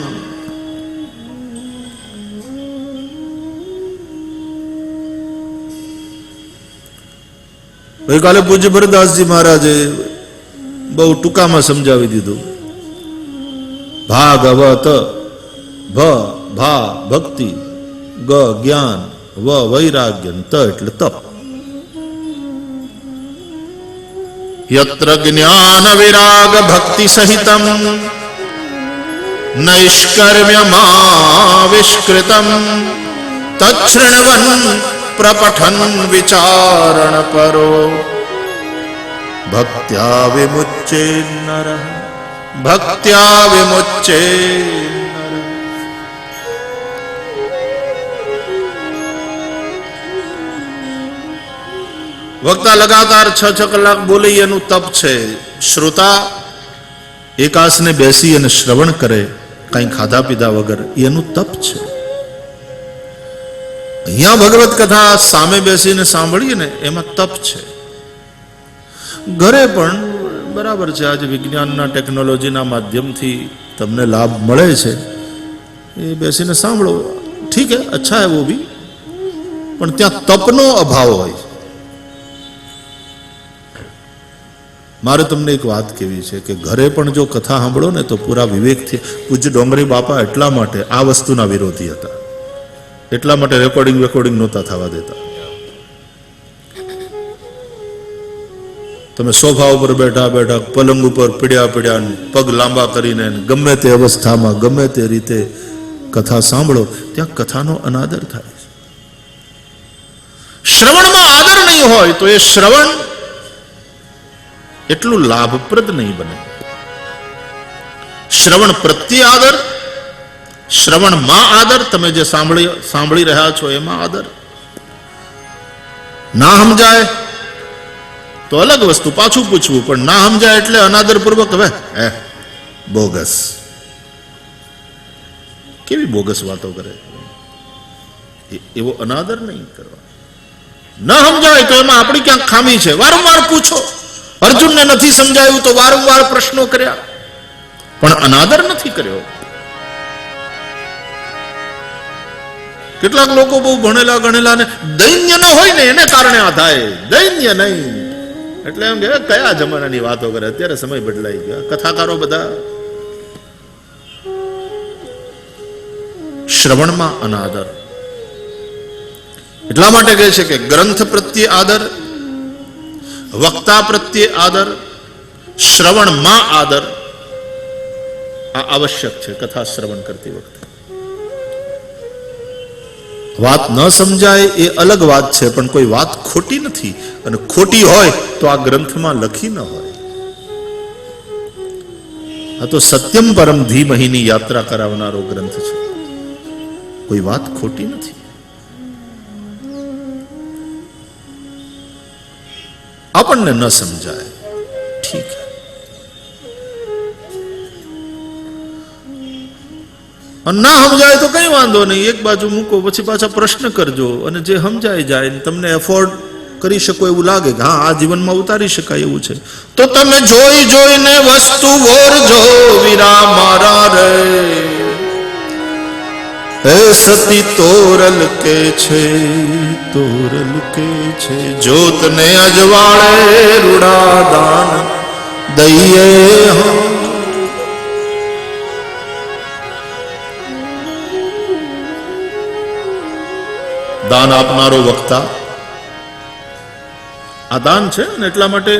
ગઈકાલે પૂજ્ય ભરતદાસજી મહારાજે બહુ ટૂંકામાં સમજાવી દીધું. ભાગવત, ભા ભક્તિ, જ્ઞાન, વૈરાગ્ય, ત એટલે તપ. યત્ર જ્ઞાન વિરાગ ભક્તિ સહિતમ નૈષ્કર્મ્યમાવિષ્કૃતમ તચ્છૃણવન પ્રપઠન વિચારણ પરો ભક્ત્યા વિમુચ્ચે નરઃ, ભક્ત્યા વિમુચ્ચે નરઃ. વક્તા લગાતાર 6 કલાક બોલે એનું તપ છે. શ્રોતા એકાસને બેસી અને શ્રવણ કરે કઈ ખાધા પીધા વગર, એનું તપ છે. અહીંયા ભગવત કથા સામે બેસીને સાંભળીએ ને એમાં તપ છે. ઘરે પણ બરાબર છે, આજે વિજ્ઞાનના ટેકનોલોજીના માધ્યમથી તમને લાભ મળે છે, એ બેસીને સાંભળો, ઠીક હે, અચ્છા હે વો ભી, પણ ત્યાં તપનો અભાવ હોય. મારે તમને એક વાત કહેવી છે કે ઘરે પણ જો કથા સાંભળો ને તો પૂરા વિવેકથી. પૂજ્ય ડોંગરી બાપા એટલા માટે આ વસ્તુના વિરોધી હતા, એટલા માટે રેકોર્ડિંગ નહોતા થવા દેતા. તમે સોફા ઉપર બેઠા બેઠા, પલંગ ઉપર પીડ્યા પગ લાંબા કરીને ગમે તે અવસ્થામાં ગમે તે રીતે કથા સાંભળો, ત્યાં કથાનો અનાદર થાય છે. શ્રવણમાં આદર નહીં હોય તો એ શ્રવણ એટલું લાભપ્રદ નહીં બને. શ્રવણ પ્રત્યે આદર, શ્રવણમાં આદર, તમે જે સાંભળી રહ્યા છો એમાં આદર. ના સમજાય તો અલગ વસ્તુ, પાછું પૂછવું, પણ ના સમજાય એટલે અનાદરપૂર્વક હવે બોગસ, કેવી બોગસ વાતો કરે, એવો અનાદર નહીં કરવા. ન સમજાય તો એમાં આપણી ક્યાંક ખામી છે, વારંવાર પૂછો. અર્જુનને નથી સમજાયું તો વારંવાર પ્રશ્નો કર્યા, પણ અનાદર નથી કર્યો. કેટલાક લોકો બહુ ભણેલા ગણેલા ને દૈન્ય ન હોય ને એને કારણે આ થાય, દૈન્ય નહીં એટલે એમ કે કયા જમાનાની વાતો કરે, અત્યારે સમય બદલાઈ ગયો. કથાકારો બધા શ્રવણમાં અનાદર. એટલા માટે કહે છે કે ગ્રંથ પ્રત્યે આદર, વક્તા પ્રત્યે આદર, શ્રવણમાં આદર, આ આવશ્યક છે કથા શ્રવણ કરતી વખતે. વાત ન સમજાય એ અલગ વાત છે, પણ કોઈ વાત ખોટી નથી, અને ખોટી હોય તો આ ગ્રંથમાં લખી ન હોય. આ તો સત્યમ પરમ ધીમહીની યાત્રા કરાવનારો ગ્રંથ છે, કોઈ વાત ખોટી નથી. આપણને ન સમજાય, ઠીક, ના સમજાય તો કઈ વાંધો નહીં, એક બાજુ મૂકો, પછી પાછા પ્રશ્ન કરજો, અને જે સમજાઈ જાય તમને એફોર્ડ કરી શકો એવું લાગે કે હા આ જીવનમાં ઉતારી શકાય એવું છે, તો તમે જોઈ જોઈને વસ્તુ વોરજો વીરા મારા રે. હે સતી તોરલ કે છે, તોરલ કે છે, જ્યોતને અજવાળે રૂડા દાન દઈએ હમ. દાન આપનારો વક્તા આ દાન છે ને એટલા માટે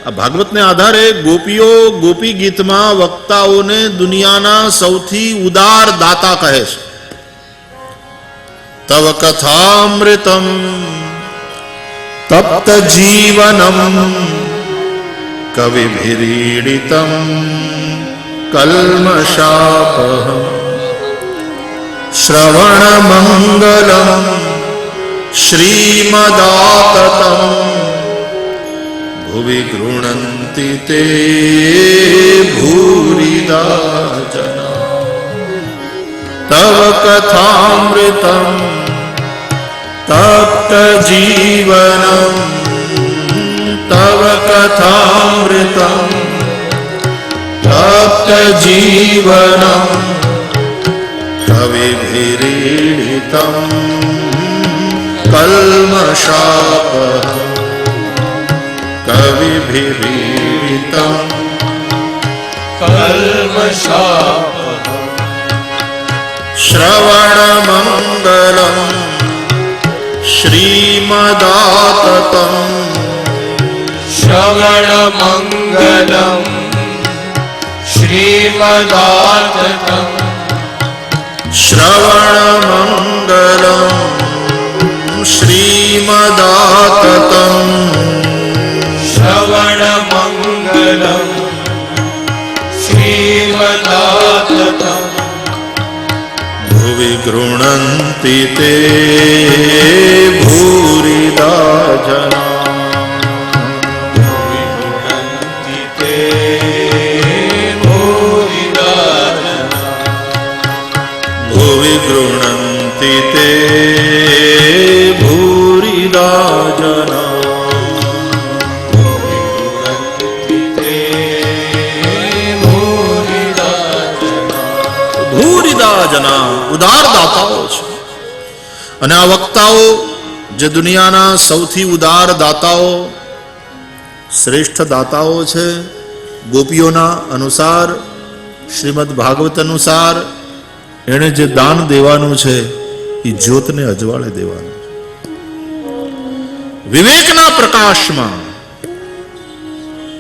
આ ભાગવતને આધારે ગોપીઓ ગોપી ગીતમાં વક્તાઓને દુનિયાના સૌથી ઉદાર દાતા કહે છે. તવ કથામૃતમ તપ્ત જીવનમ કવિભીરીડિતમ કલ્મષાપહમ શ્રવણ મંગલમ શ્રીમદાતતમ ભુવિ ગૃણંતિ તે ભૂરિદા જના. તવ કથામૃતમ તપ્ત જીવનમ તવ કથામૃતમ તપ્ત જીવનમ કવિભીરીડિતમ કલ્મષાપહમ કવિભીરીડિતમ કલ્મષાપહમ શ્રવણ મંગલમ શ્રીમદાતતમ શ્રવણ મંગલમ શ્રીમદાતતમ શ્રવણ મંગલમ શ્રીમદાતતમ શ્રવણ મંગલમ શ્રીમદાતતમ ભુવિ ગૃણંતિ તે ભૂરિદા જના. ગૃણંતિ તે ભૂરિદા જના. ભુવિ ગૃણંતિ તે ભૂરિદા જના. ભૂરિદા જના ઉદાર દાતાઓ છે. અને આ વક્તાઓ જે દુનિયાના સૌથી ઉદાર દાતાઓ શ્રેષ્ઠ દાતાઓ છે, ગોપીઓના અનુસાર શ્રીમદ ભાગવત અનુસાર એણે જે દાન દેવાનું છે એ જ્યોતને અજવાળે દેવાનું છે. વિવેકના પ્રકાશમાં,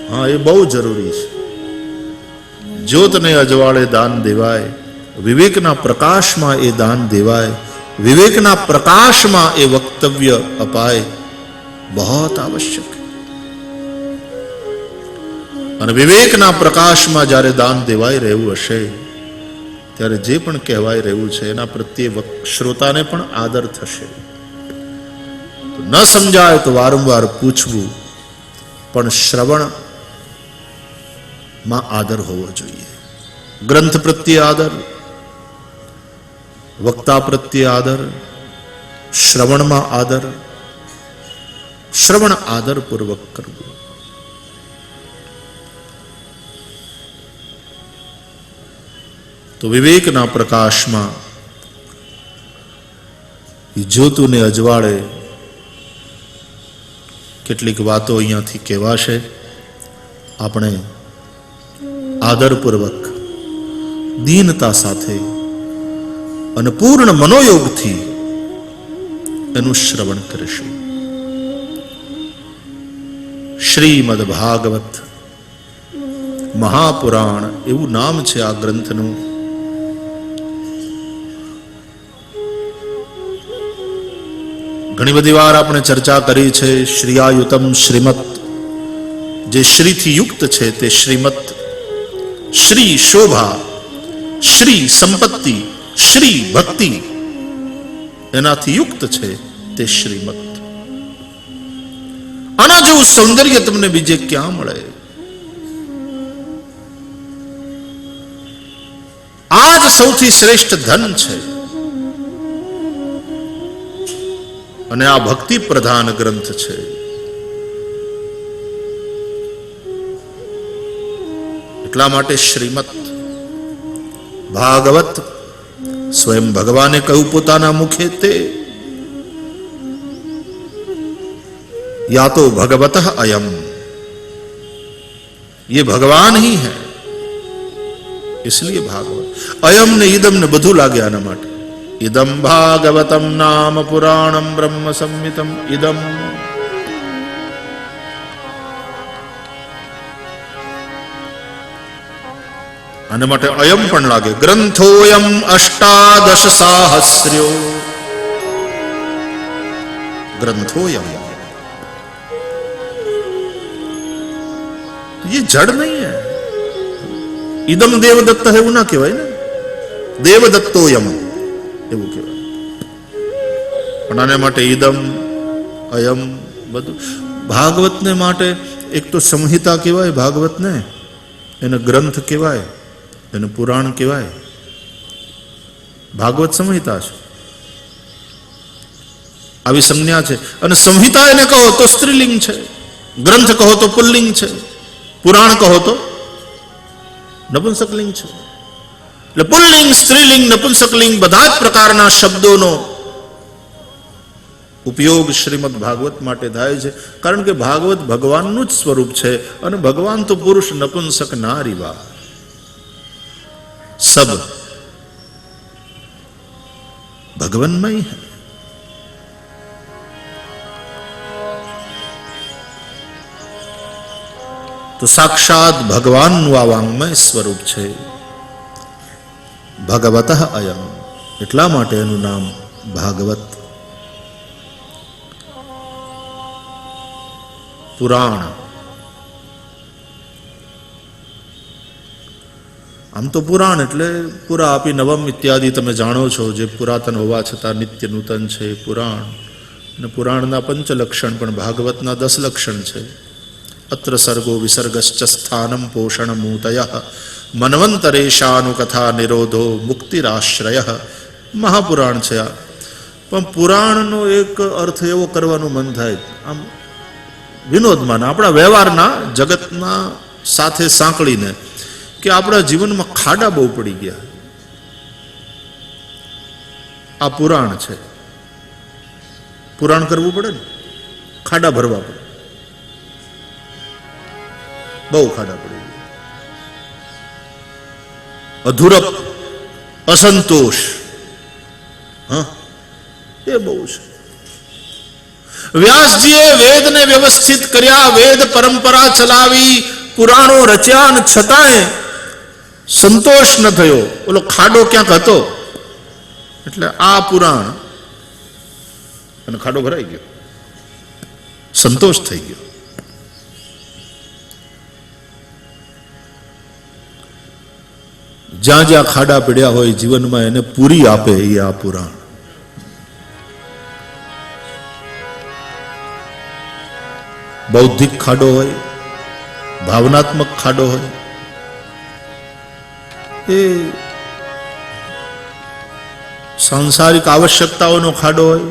હા એ બહુ જરૂરી છે. જ્યોતને અજવાળે દાન દેવાય, વિવેકના પ્રકાશમાં એ દાન દેવાય, વિવેકના પ્રકાશમાં એ વક્તવ્ય અપાય, બહોત આવશ્યક. અને વિવેકના પ્રકાશમાં જ્યારે દાન દેવાઈ રહ્યું હશે ત્યારે જે પણ કહેવાય રહ્યું છે એના પ્રત્યે શ્રોતાને પણ આદર થશે. ન સમજાય તો વારંવાર પૂછવું, પણ શ્રવણમાં આદર હોવો જોઈએ. ગ્રંથ પ્રત્યે આદર, વક્તા પ્રત્યે આદર, શ્રવણમાં આદર, શ્રવણ આદરપૂર્વક કરવું. તો વિવેકના પ્રકાશમાં જ્યોતુને અજવાળે કેટલીક વાતો અહીંયાથી કહેવાશે. આપણે આદરપૂર્વક, દીનતા સાથે અને પૂર્ણ મનોયોગથી એનું શ્રવણ કરીશું. શ્રીમદ ભાગવત મહાપુરાણ એવું નામ છે આ ગ્રંથનું. ઘણી બધી વાર આપણે ચર્ચા કરી છે. શ્રીયાયુતમ શ્રીમત, જે શ્રીથી યુક્ત છે તે શ્રીમત. શ્રી શોભા, શ્રી સંપત્તિ, શ્રી ભક્તિ એનાથી યુક્ત છે તે શ્રીમત. આના જેવું સૌંદર્ય તમને બીજે ક્યાં મળે? આ જ સૌથી શ્રેષ્ઠ ધન છે. અને આ ભક્તિ પ્રધાન ગ્રંથ છે. એટલા માટે શ્રીમદ ભાગવત સ્વયં ભગવાને કહ્યું પોતાના મુખે તે યા તો ભગવત અયમ, ये भगवान ही है, इसलिए भागवत। अयम ने इदम ने बधु लागे आना माटे। इदम भागवतम नाम पुराणम ब्रह्म संहितम इदम। आने माटे अयम पण लागे। ग्रंथोयम अष्टादश साहस्र्यो, ग्रंथोयम, ये जड़ नहीं है। इदम देवदत्त है वो ना कहवाय ने, देवदत्तोयम એવું કહેવાય। પણ આને માટે ઇદમ અયમ બધું ભાગવતને માટે એક તો સંહિતા કહેવાય, ભાગવતને એને ગ્રંથ કહેવાય, એને પુરાણ કહેવાય। ભાગવત સંહિતા છે, આવી સંજ્ઞા છે। અને સંહિતા એને કહો તો સ્ત્રીલિંગ છે, ગ્રંથ કહો તો પુલ્લિંગ છે, પુરાણ કહો તો નપુંસકલિંગ છે। એટલે પુલ્લિંગ, સ્ત્રીલિંગ, નપુંસકલિંગ બધા જ પ્રકારના શબ્દોનો ઉપયોગ શ્રીમદ ભાગવત માટે થાય છે। કારણ કે ભાગવત ભગવાનનું જ સ્વરૂપ છે અને ભગવાન તો પુરુષ નપુંસક નારીવા સબ ભગવાનમય હૈ। તો સાક્ષાત ભગવાનનું આ વાંગમય સ્વરૂપ છે ભગવત અયમ, એટલા માટે એનું નામ ભાગવત। પુરાણ, આમ તો પુરાણ એટલે પુરા આપી નવમ ઇત્યાદિ તમે જાણો છો, જે પુરાતન હોવા છતાં નિત્ય નૂતન છે પુરાણ। અને પુરાણના 5 લક્ષણ પણ ભાગવતના 10 લક્ષણ છે। અત્ર સર્ગો વિસર્ગશ્ચ સ્થાનમ પોષણમૂતયઃ મન્વંતરેશાનુકથા નિરોધો મુક્તિરાશ્રયઃ, મહાપુરાણ છે આ। પણ પુરાણનો એક અર્થ એવો કરવાનું મન થાય આમ વિનોદમાં, આપણા વ્યવહારના જગતના સાથે સાંકળીને, કે આપણા જીવનમાં ખાડા બહુ પડી ગયા, આ પુરાણ છે। પુરાણ કરવું પડે ને, ખાડા ભરવા પડે, બહુ ખાડા પડી ગયા। અધૂરપ, અસંતોષ, હા એ બહુ છે। વ્યાસજીએ વેદને વ્યવસ્થિત કર્યા, વેદ પરંપરા ચલાવી, પુરાણો રચ્યા, છતાંય સંતોષ ન થયો, ઓલો ખાડો ક્યાંક હતો। એટલે આ પુરાણ અને ખાડો ભરાઈ ગયો, સંતોષ થઈ ગયો। જ્યાં જ્યાં ખાડા પડ્યા હોય જીવનમાં એને પૂરી આપે એ આ પુરાણ। બૌદ્ધિક ખાડો હોય, ભાવનાત્મક ખાડો હોય, એ સાંસારિક આવશ્યકતાઓનો ખાડો હોય,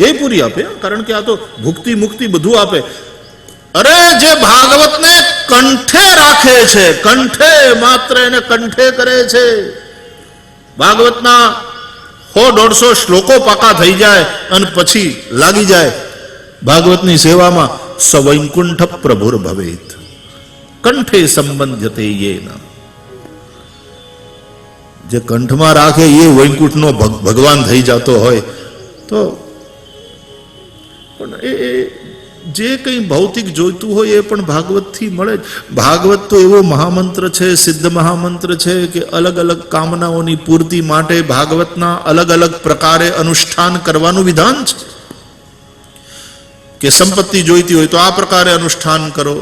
એ પૂરી આપે। કારણ કે આ તો ભુક્તિ મુક્તિ બધું આપે। અરે જે ભાગવતને કંઠે રાખે છે, કંઠે, માત્ર એને કંઠે કરે છે, ભાગવતના 100-150 શ્લોકો પાકા થઈ જાય અને પછી લાગી જાય ભાગવતની સેવામાં, સવૈકુંઠ પ્રભુર ભવેત કંઠે સંબંધ્યતે યેન। જે કંઠમાં રાખે એ વૈકુંઠનો ભગવાન થઈ જતો હોય તો પણ એ જે કંઈ ભૌતિક જોઈતું હોય એ પણ ભાગવતથી મળે। ભાગવત તો એવો મહામંત્ર છે, સિદ્ધ મહામંત્ર છે કે અલગ અલગ કામનાઓની પૂર્તિ માટે ભાગવતના અલગ અલગ પ્રકારે અનુષ્ઠાન કરવાનું વિધાન છે। કે સંપત્તિ જોઈતી હોય તો આ પ્રકારે અનુષ્ઠાન કરો,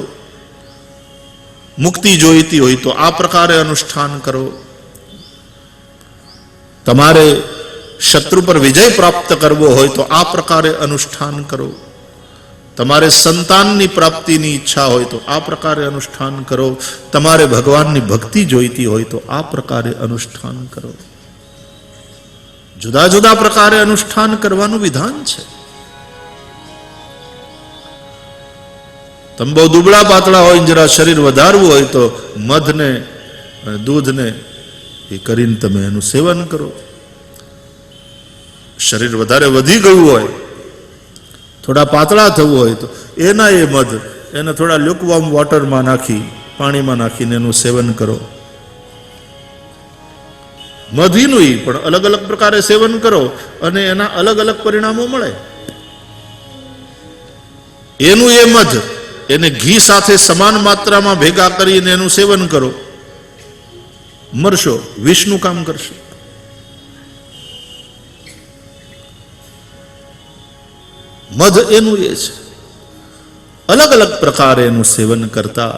મુક્તિ જોઈતી હોય તો આ પ્રકારે અનુષ્ઠાન કરો, તમારે શત્રુ પર વિજય પ્રાપ્ત કરવો હોય તો આ પ્રકારે અનુષ્ઠાન કરો, તમારે સંતાનની પ્રાપ્તિની ઈચ્છા હોય તો આ પ્રકારે અનુષ્ઠાન કરો, તમારે ભગવાનની ભક્તિ જોઈતી હોય તો આ પ્રકારે અનુષ્ઠાન કરો। જુદા જુદા પ્રકારે અનુષ્ઠાન કરવાનું વિધાન છે। તમે બહુ દુબળા પાતળા હોય, જરા શરીર વધારવું હોય તો મધને અને દૂધને એ કરીને તમે એનું સેવન કરો. શરીર વધારે વધી ગયું હોય, થોડા પાતળા થવું હોય તો એના એ મધ એને થોડા લ્યુકવોર્મ વોટરમાં નાખી, પાણીમાં નાખીને એનું સેવન કરો. મધીનું પણ અલગ અલગ પ્રકારે સેવન કરો અને એના અલગ અલગ પરિણામો મળે. એનું એ મધ એને ઘી સાથે સમાન માત્રામાં ભેગા કરીને એનું સેવન કરો, મરશો, વિષનું કામ કરશે. મધ એનું એ છે. અલગ અલગ પ્રકારે એનું સેવન કરતા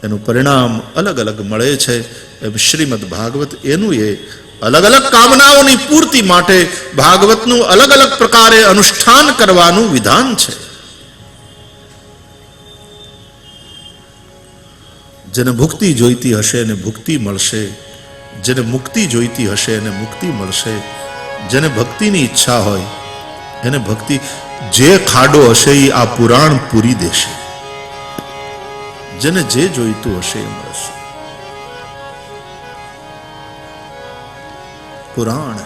એનું પરિણામ અલગ અલગ મળે છે. એમ શ્રીમદ ભાગવત એનું એ અલગ અલગ કામનાઓની પૂર્તિ માટે ભાગવતનું અલગ અલગ પ્રકારે અનુષ્ઠાન કરવાનું વિધાન છે. જેને ભુક્તિ જોઈતી હશે એને ભુક્તિ મળશે, જેને મુક્તિ જોઈતી હશે એને મુક્તિ મળશે, જેને ભક્તિની ઈચ્છા હોય એને ભક્તિ, જે ખાડો હશે એ આ પુરાણ પૂરી દેશે. જેને જે જોઈતું હશે એ મળશે. પુરાણ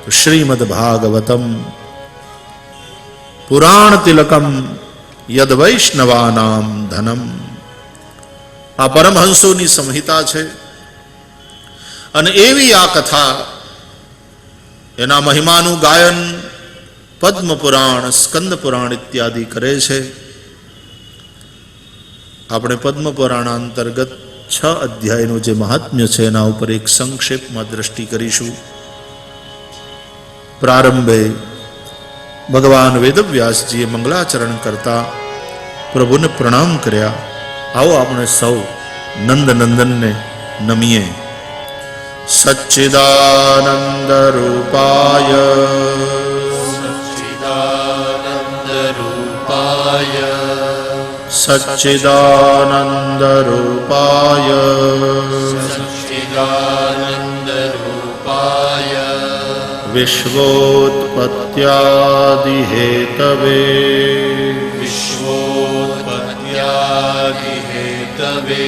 તો શ્રીમદ ભાગવતમ પુરાણ તિલકમ યદ વૈષ્ણવાનામ ધનમ. આ પરમહંસોની સંહિતા છે અને એવી આ કથા, એના મહિમાનું ગાયન પદ્મ પુરાણ, સ્કંદ પુરાણ ઇત્યાદિ કરે છે. આપણે પદ્મ પુરાણ અંતર્ગત 6 અધ્યાયનું જે મહાત્મ્ય છે એના ઉપર એક સંક્ષેપમાં દ્રષ્ટિ કરીશું. પ્રારંભે ભગવાન વેદવ્યાસજીએ મંગલાચરણ કરતા પ્રભુને પ્રણામ કર્યા. આવો આપણે સૌ નંદનંદનને નમીએ. સચ્ચિદાનંદ રૂપાય સચ્ચિદાનંદ રૂપાય સચ્ચિદાનંદ રૂપાય સચ્ચિદાનંદ રૂપાય વિશ્વોત્પત્યાદિ હેતવે વિશ્વોત્પત્યાદિ હેતવે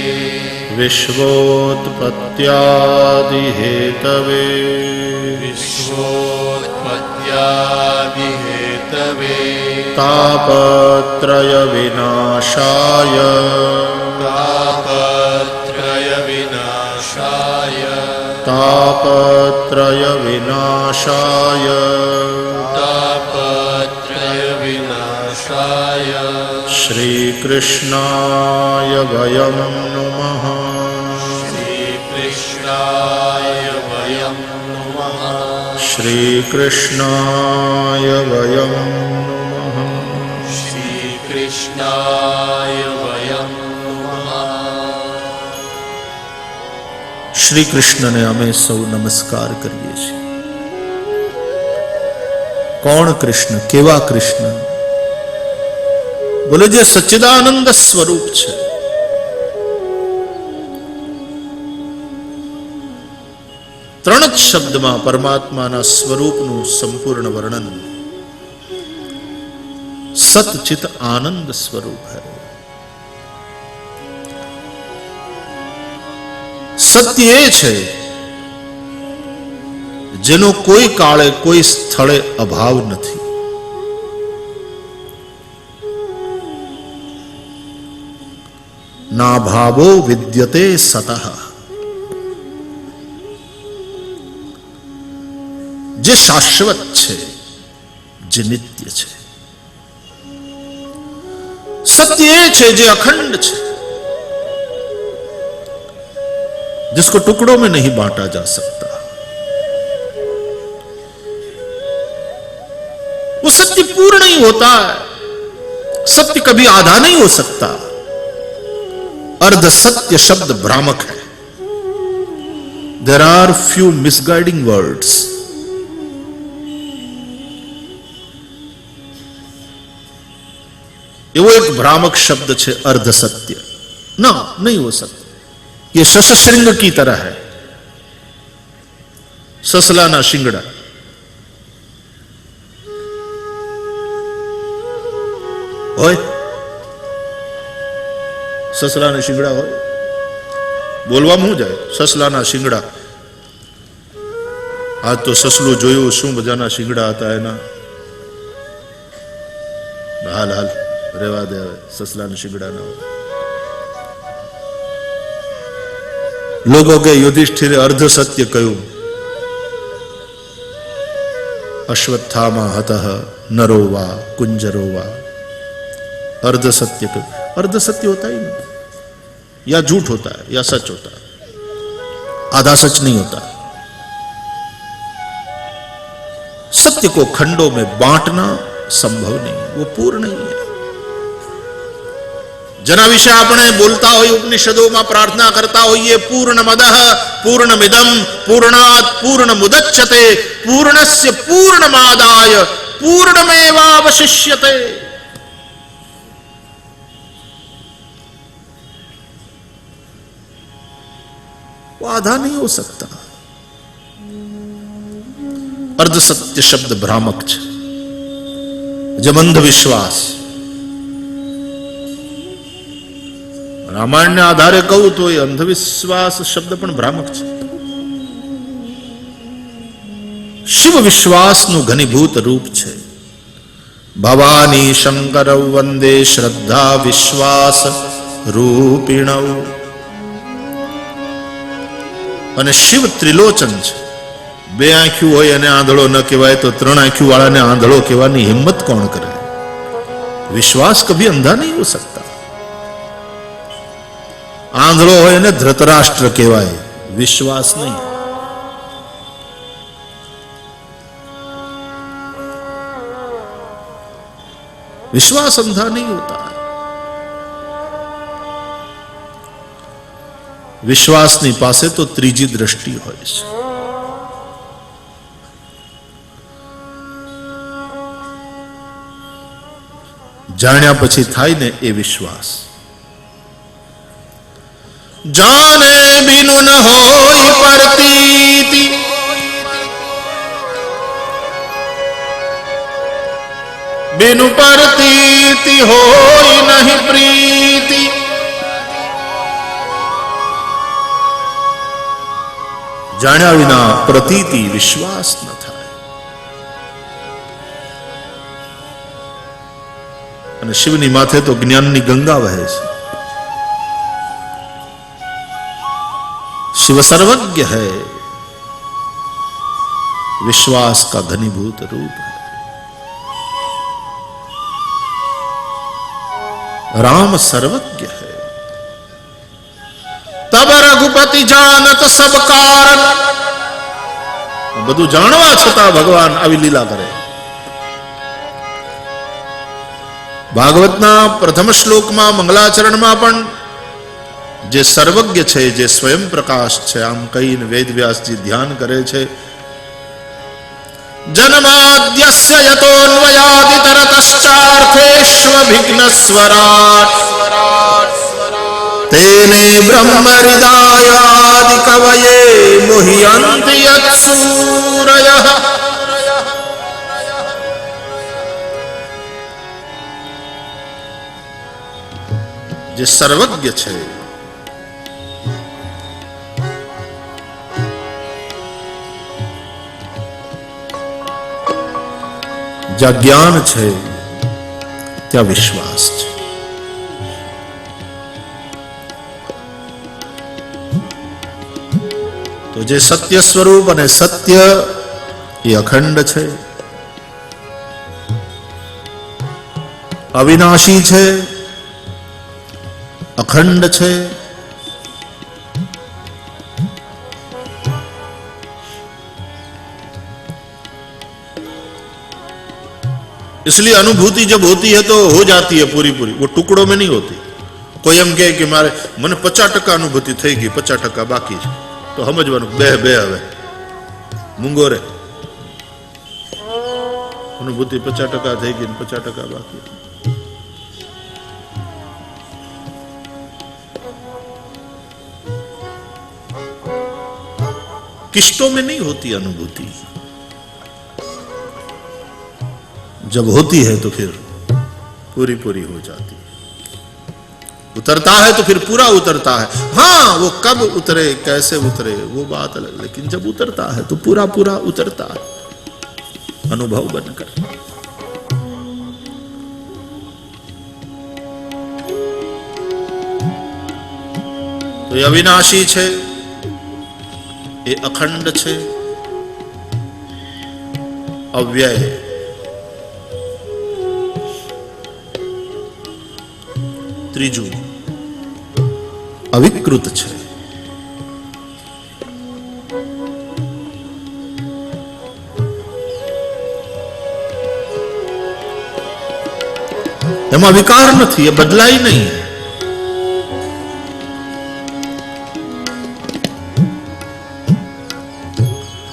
વિશ્વોત્પત્યાદિ હેતવે વિશ્વોત્પત્યાદિ હેતવે તાપત્રય વિનાશાય તાપત્રય વિનાશાય તાપત્રય વિનાશાય તાપત્રય વિનાશાય શ્રી કૃષ્ણાય વયમ નમઃ શ્રી કૃષ્ણાય વયં નમઃ શ્રી કૃષ્ણાય વયમ નમઃ શ્રી કૃષ્ણાય વયં નમઃ શ્રી કૃષ્ણને અમે સૌ નમસ્કાર કરીએ છીએ. કોણ કૃષ્ણ? કેવા કૃષ્ણ? બોલે જે સચ્ચિદાનંદ સ્વરૂપ છે. ત્રણ જ શબ્દમાં પરમાત્માના સ્વરૂપનું સંપૂર્ણ વર્ણન. સતચિત આનંદ સ્વરૂપ है. સત્ય એ છે જેનો કોઈ કાળે કોઈ સ્થળે અભાવ નથી. ના ભાવો વિદ્યતે સતઃ. જે શાશ્વત છે, જે નિત્ય છે. सत्य ये है जो अखंड है, जिसको टुकड़ों में नहीं बांटा जा सकता. वो सत्य पूर्ण नहीं होता है. सत्य कभी आधा नहीं हो सकता. अर्ध सत्य शब्द भ्रामक है. There are few misguiding words. वो एक भ्रामक शब्द है अर्ध सत्य. ना, नहीं हो सकता. ये शशशृंग की तरह है, ससला ना शिंगड़ा. હોય સસલાના શિંગડા હોય બોલવામાં શું જાય સસલાના શિંગડા આજ તો સસલું જોયું શું મજાના શિંગડા હતા એના હાલ હાલ રેવા દે સસલાના શિંગડા ના હોય લોકો કે યુધિષ્ઠિરે અર્ધ સત્ય કહ્યું અશ્વત્થામા હતઃ नरो वा कुंजरो वा अर्ध सत्य को अर्ध सत्य होता ही नहीं या झूठ होता है या सच होता है आधा सच नहीं होता सत्य को खंडों में बांटना संभव नहीं वो पूर्ण नहीं है जना विषय આપણે બોલતા હોય ઉપનિષદોમાં પ્રાર્થના કરતા હોઈએ પૂર્ણમદઃ પૂર્ણમિદં પૂર્ણાત પૂર્ણમુદચ્યતે પૂર્ણસ્ય પૂર્ણમાદાય पूर्णमेवावशिष्यते वो आधा नहीं हो सकता अर्ध सत्य शब्द भ्रामक है जब अंधविश्वास रामायण ने आधारे कहूं तो ये अंधविश्वास शब्द पण भ्रामक है शिव विश्वास नु घनीभूत रूप है भवानी शंकर वंदे श्रद्धा विश्वास रूपिण અને શિવ ત્રિલોચન છે બે આંખ્યું હોય અને આંધળો ન કહેવાય તો ત્રણ આંખ્યું વાળાને આંધળો કહેવાની હિંમત કોણ કરે विश्वास कभी अंधा नहीं हो सकता आंधळो होय ने धृतराष्ट्र कहेवाय विश्वास नहीं विश्वास अंधा नहीं होता है विश्वासनी पासे तो त्रीजी दृष्टि होय छे जाण्या पछी थाय ने ए विश्वास जाने बिनु न होय प्रतीति बिनु प्रतीति होय नहीं प्रीति जाण्या विना प्रतीति विश्वास न थाय અને શિવની માથે તો જ્ઞાનની ગંગા વહે છે शिव सर्वज्ञ है विश्वास का घनीभूत रूप है राम सर्वज्ञ है तब रघुपति जानत सब कारण બધું જાણવા છતાં ભગવાન આવી લીલા કરે ભાગવતના પ્રથમ શ્લોકમાં મંગલાચરણમાં પણ जे सर्वज्ञ छे जे स्वयं प्रकाश छे आम कहीने वेदव्यासजी ध्यान करे छे जन्माद्यस्य यतोऽन्वयादितरतश्चार्थेष्वभिघ्नस्वराट् तेने ब्रह्महृदायादि कवये मुह्यन्ति यत्सूरयः जे सर्वज्ञ छे જ્યાં જ્ઞાન છે ત્યાં વિશ્વાસ છે તો જે સત્ય સ્વરૂપ અને સત્ય એ અખંડ છે અવિનાશી છે અખંડ છે इसलिए अनुभूति जब होती है तो हो जाती है पूरी पूरी वो टुकड़ों में नहीं होती कोई एम कहे कि मारे मन 50% अनुभूति थई गई 50% बाकी है तो समझवानुं बे बे हवे मूंगो रे अनुभूति 50% थई गई 50% बाकी किश्तों में नहीं होती अनुभूति जब होती है तो फिर पूरी पूरी हो जाती है। उतरता है तो फिर पूरा उतरता है। हाँ, वो कब उतरे, कैसे उतरे, वो बात अलग, लेकिन जब उतरता है तो पूरा पूरा उतरता है अनुभव बनकर। तो ये अविनाशी छे, ये अखंड छे, अव्यय, त्रीजू अविकृत छे। એમાં વિકાર નથી, એ બદલાય નહીં।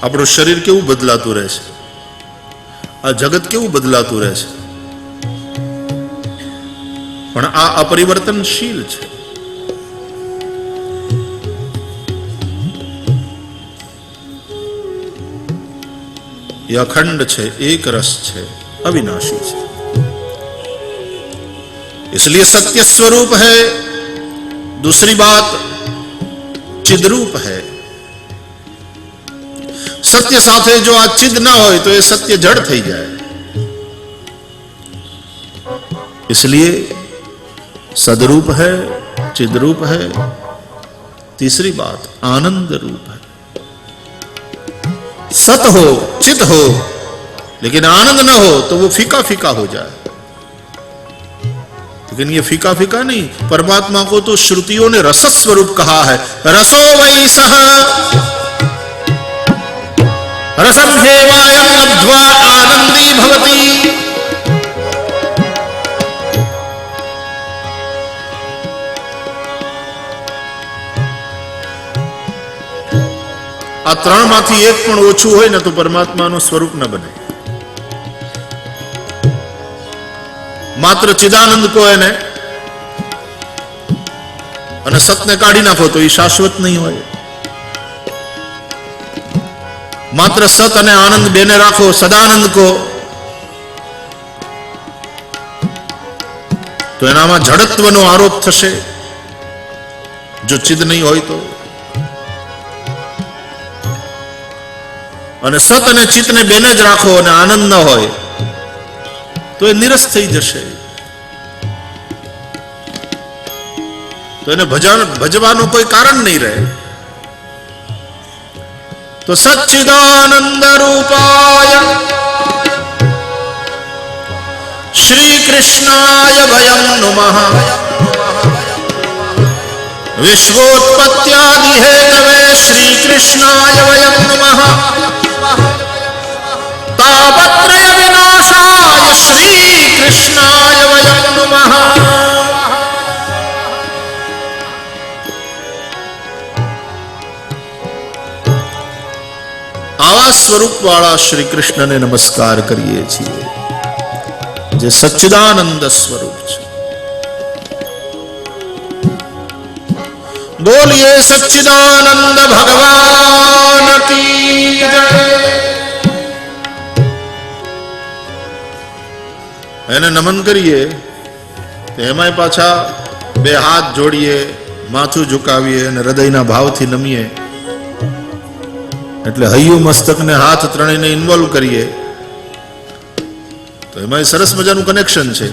આપણું શરીર કેવું બદલાતું રહે છે, આ જગત કેવું બદલાતું રહે છે, પણ આ અપરિવર્તનશીલ છે। ये अखंड छे, एक रस छे, अविनाशी छे, इसलिए सत्य स्वरूप है। दूसरी बात चिद्रूप है। सत्य साथे जो आ चिद ना हो तो ये सत्य जड़ थई जाए, इसलिए सदरूप है, चिद्रूप है। तीसरी बात आनंद रूप है। सत हो, चित हो, लेकिन आनंद न हो तो वो फीका फीका हो जाए। लेकिन ये फीका फीका नहीं, परमात्मा को तो श्रुतियों ने रस स्वरूप कहा है। रसो वै सह रसम हेवायं लब्ध्वा आनंदी भवति। आ ત્રણમાંથી એક પણ ઓછું હોય ને તો પરમાત્માનું સ્વરૂપ ન બને। માત્ર ચિદાનંદ કો એને અને સતને કાઢી નાખો તો એ શાશ્વત નહીં હોય। માત્ર સત અને આનંદ બેને રાખો, સદાનંદ કો, તો એનામાં જડત્વનો આરોપ થશે જો ચિદ નહીં હોય તો। અને સત અને ચિત્તને બેને જ રાખો અને આનંદ ન હોય તો એ નિરસ થઈ જશે। તો એને ભજવાનું કોઈ કારણ નહીં રહે। તો સચ્ચિદાનંદ રૂપાય શ્રી કૃષ્ણાય વયમ નમઃ। વિશ્વોત્પત્યાદિ હેતવે શ્રી કૃષ્ણાય વયમ નમઃ। तापत्रय विनाशाय श्री कृष्णाय वयं नमः। आवा स्वरूप वाला श्री कृष्ण ने नमस्कार करिए छीए जे सच्चिदानंद स्वरूप छे। बोलिए सच्चिदानंद भगवान की जय। એને નમન કરીએ તો એમાંય પાછા બે હાથ જોડીએ, માથું ઝુકાવીએ અને હૃદયના ભાવથી નમીએ। એટલે હૈયું મસ્તકને હાથ ત્રણેયને ઇન્વોલ્વ કરીએ તો એમાં સરસ મજાનું કનેક્શન છે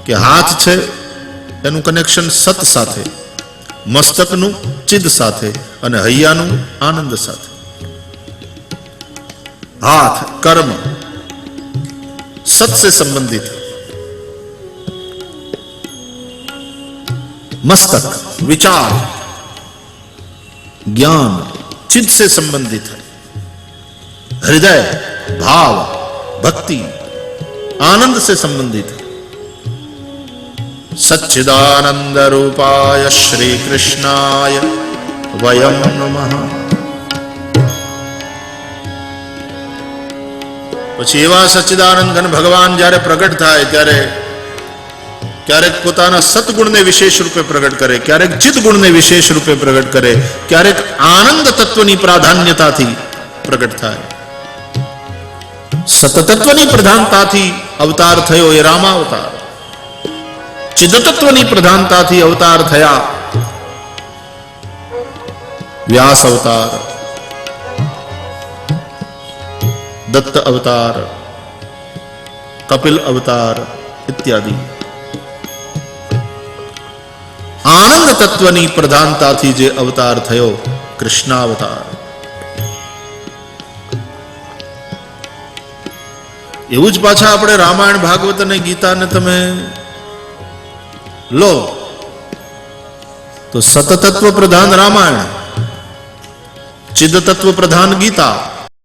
કે હાથ છે એનું કનેક્શન સત સાથે, મસ્તકનું ચિદ સાથે અને હૈયાનું આનંદ સાથે। हाथ कर्म सत से संबंधित है, मस्तक विचार ज्ञान चित्त से संबंधित है, हृदय भाव भक्ति आनंद से संबंधित है। सच्चिदानंद रूपाय श्री कृष्णाय वयं नमः। પછી એવા સચ્ચિદાનંદ ઘન ભગવાન જ્યારે પ્રગટ થાય ત્યારે ક્યારેક પોતાના સત્ગુણને વિશેષ રૂપે પ્રગટ કરે, ક્યારેક ચિત્ત ગુણને વિશેષ રૂપે પ્રગટ કરે, ક્યારેક આનંદ તત્વની પ્રાધાન્યતાથી પ્રગટ થાય। સતતત્વની પ્રધાનતાથી અવતાર થયો એ રામાવતાર। ચિદતત્વની પ્રધાનતાથી અવતાર થયા. વ્યાસ અવતાર, દત્ત અવતાર, કપિલ અવતાર ઇત્યાદિ. આનંદ તત્વની પ્રધાનતાથી જે અવતાર થયો કૃષ્ણાવતાર. એવું જ પાછા આપણે રામાયણ, ભાગવત અને ગીતાને તમે લો તો સતતત્વ પ્રધાન રામાયણ, ચિદ તત્વ પ્રધાન ગીતા,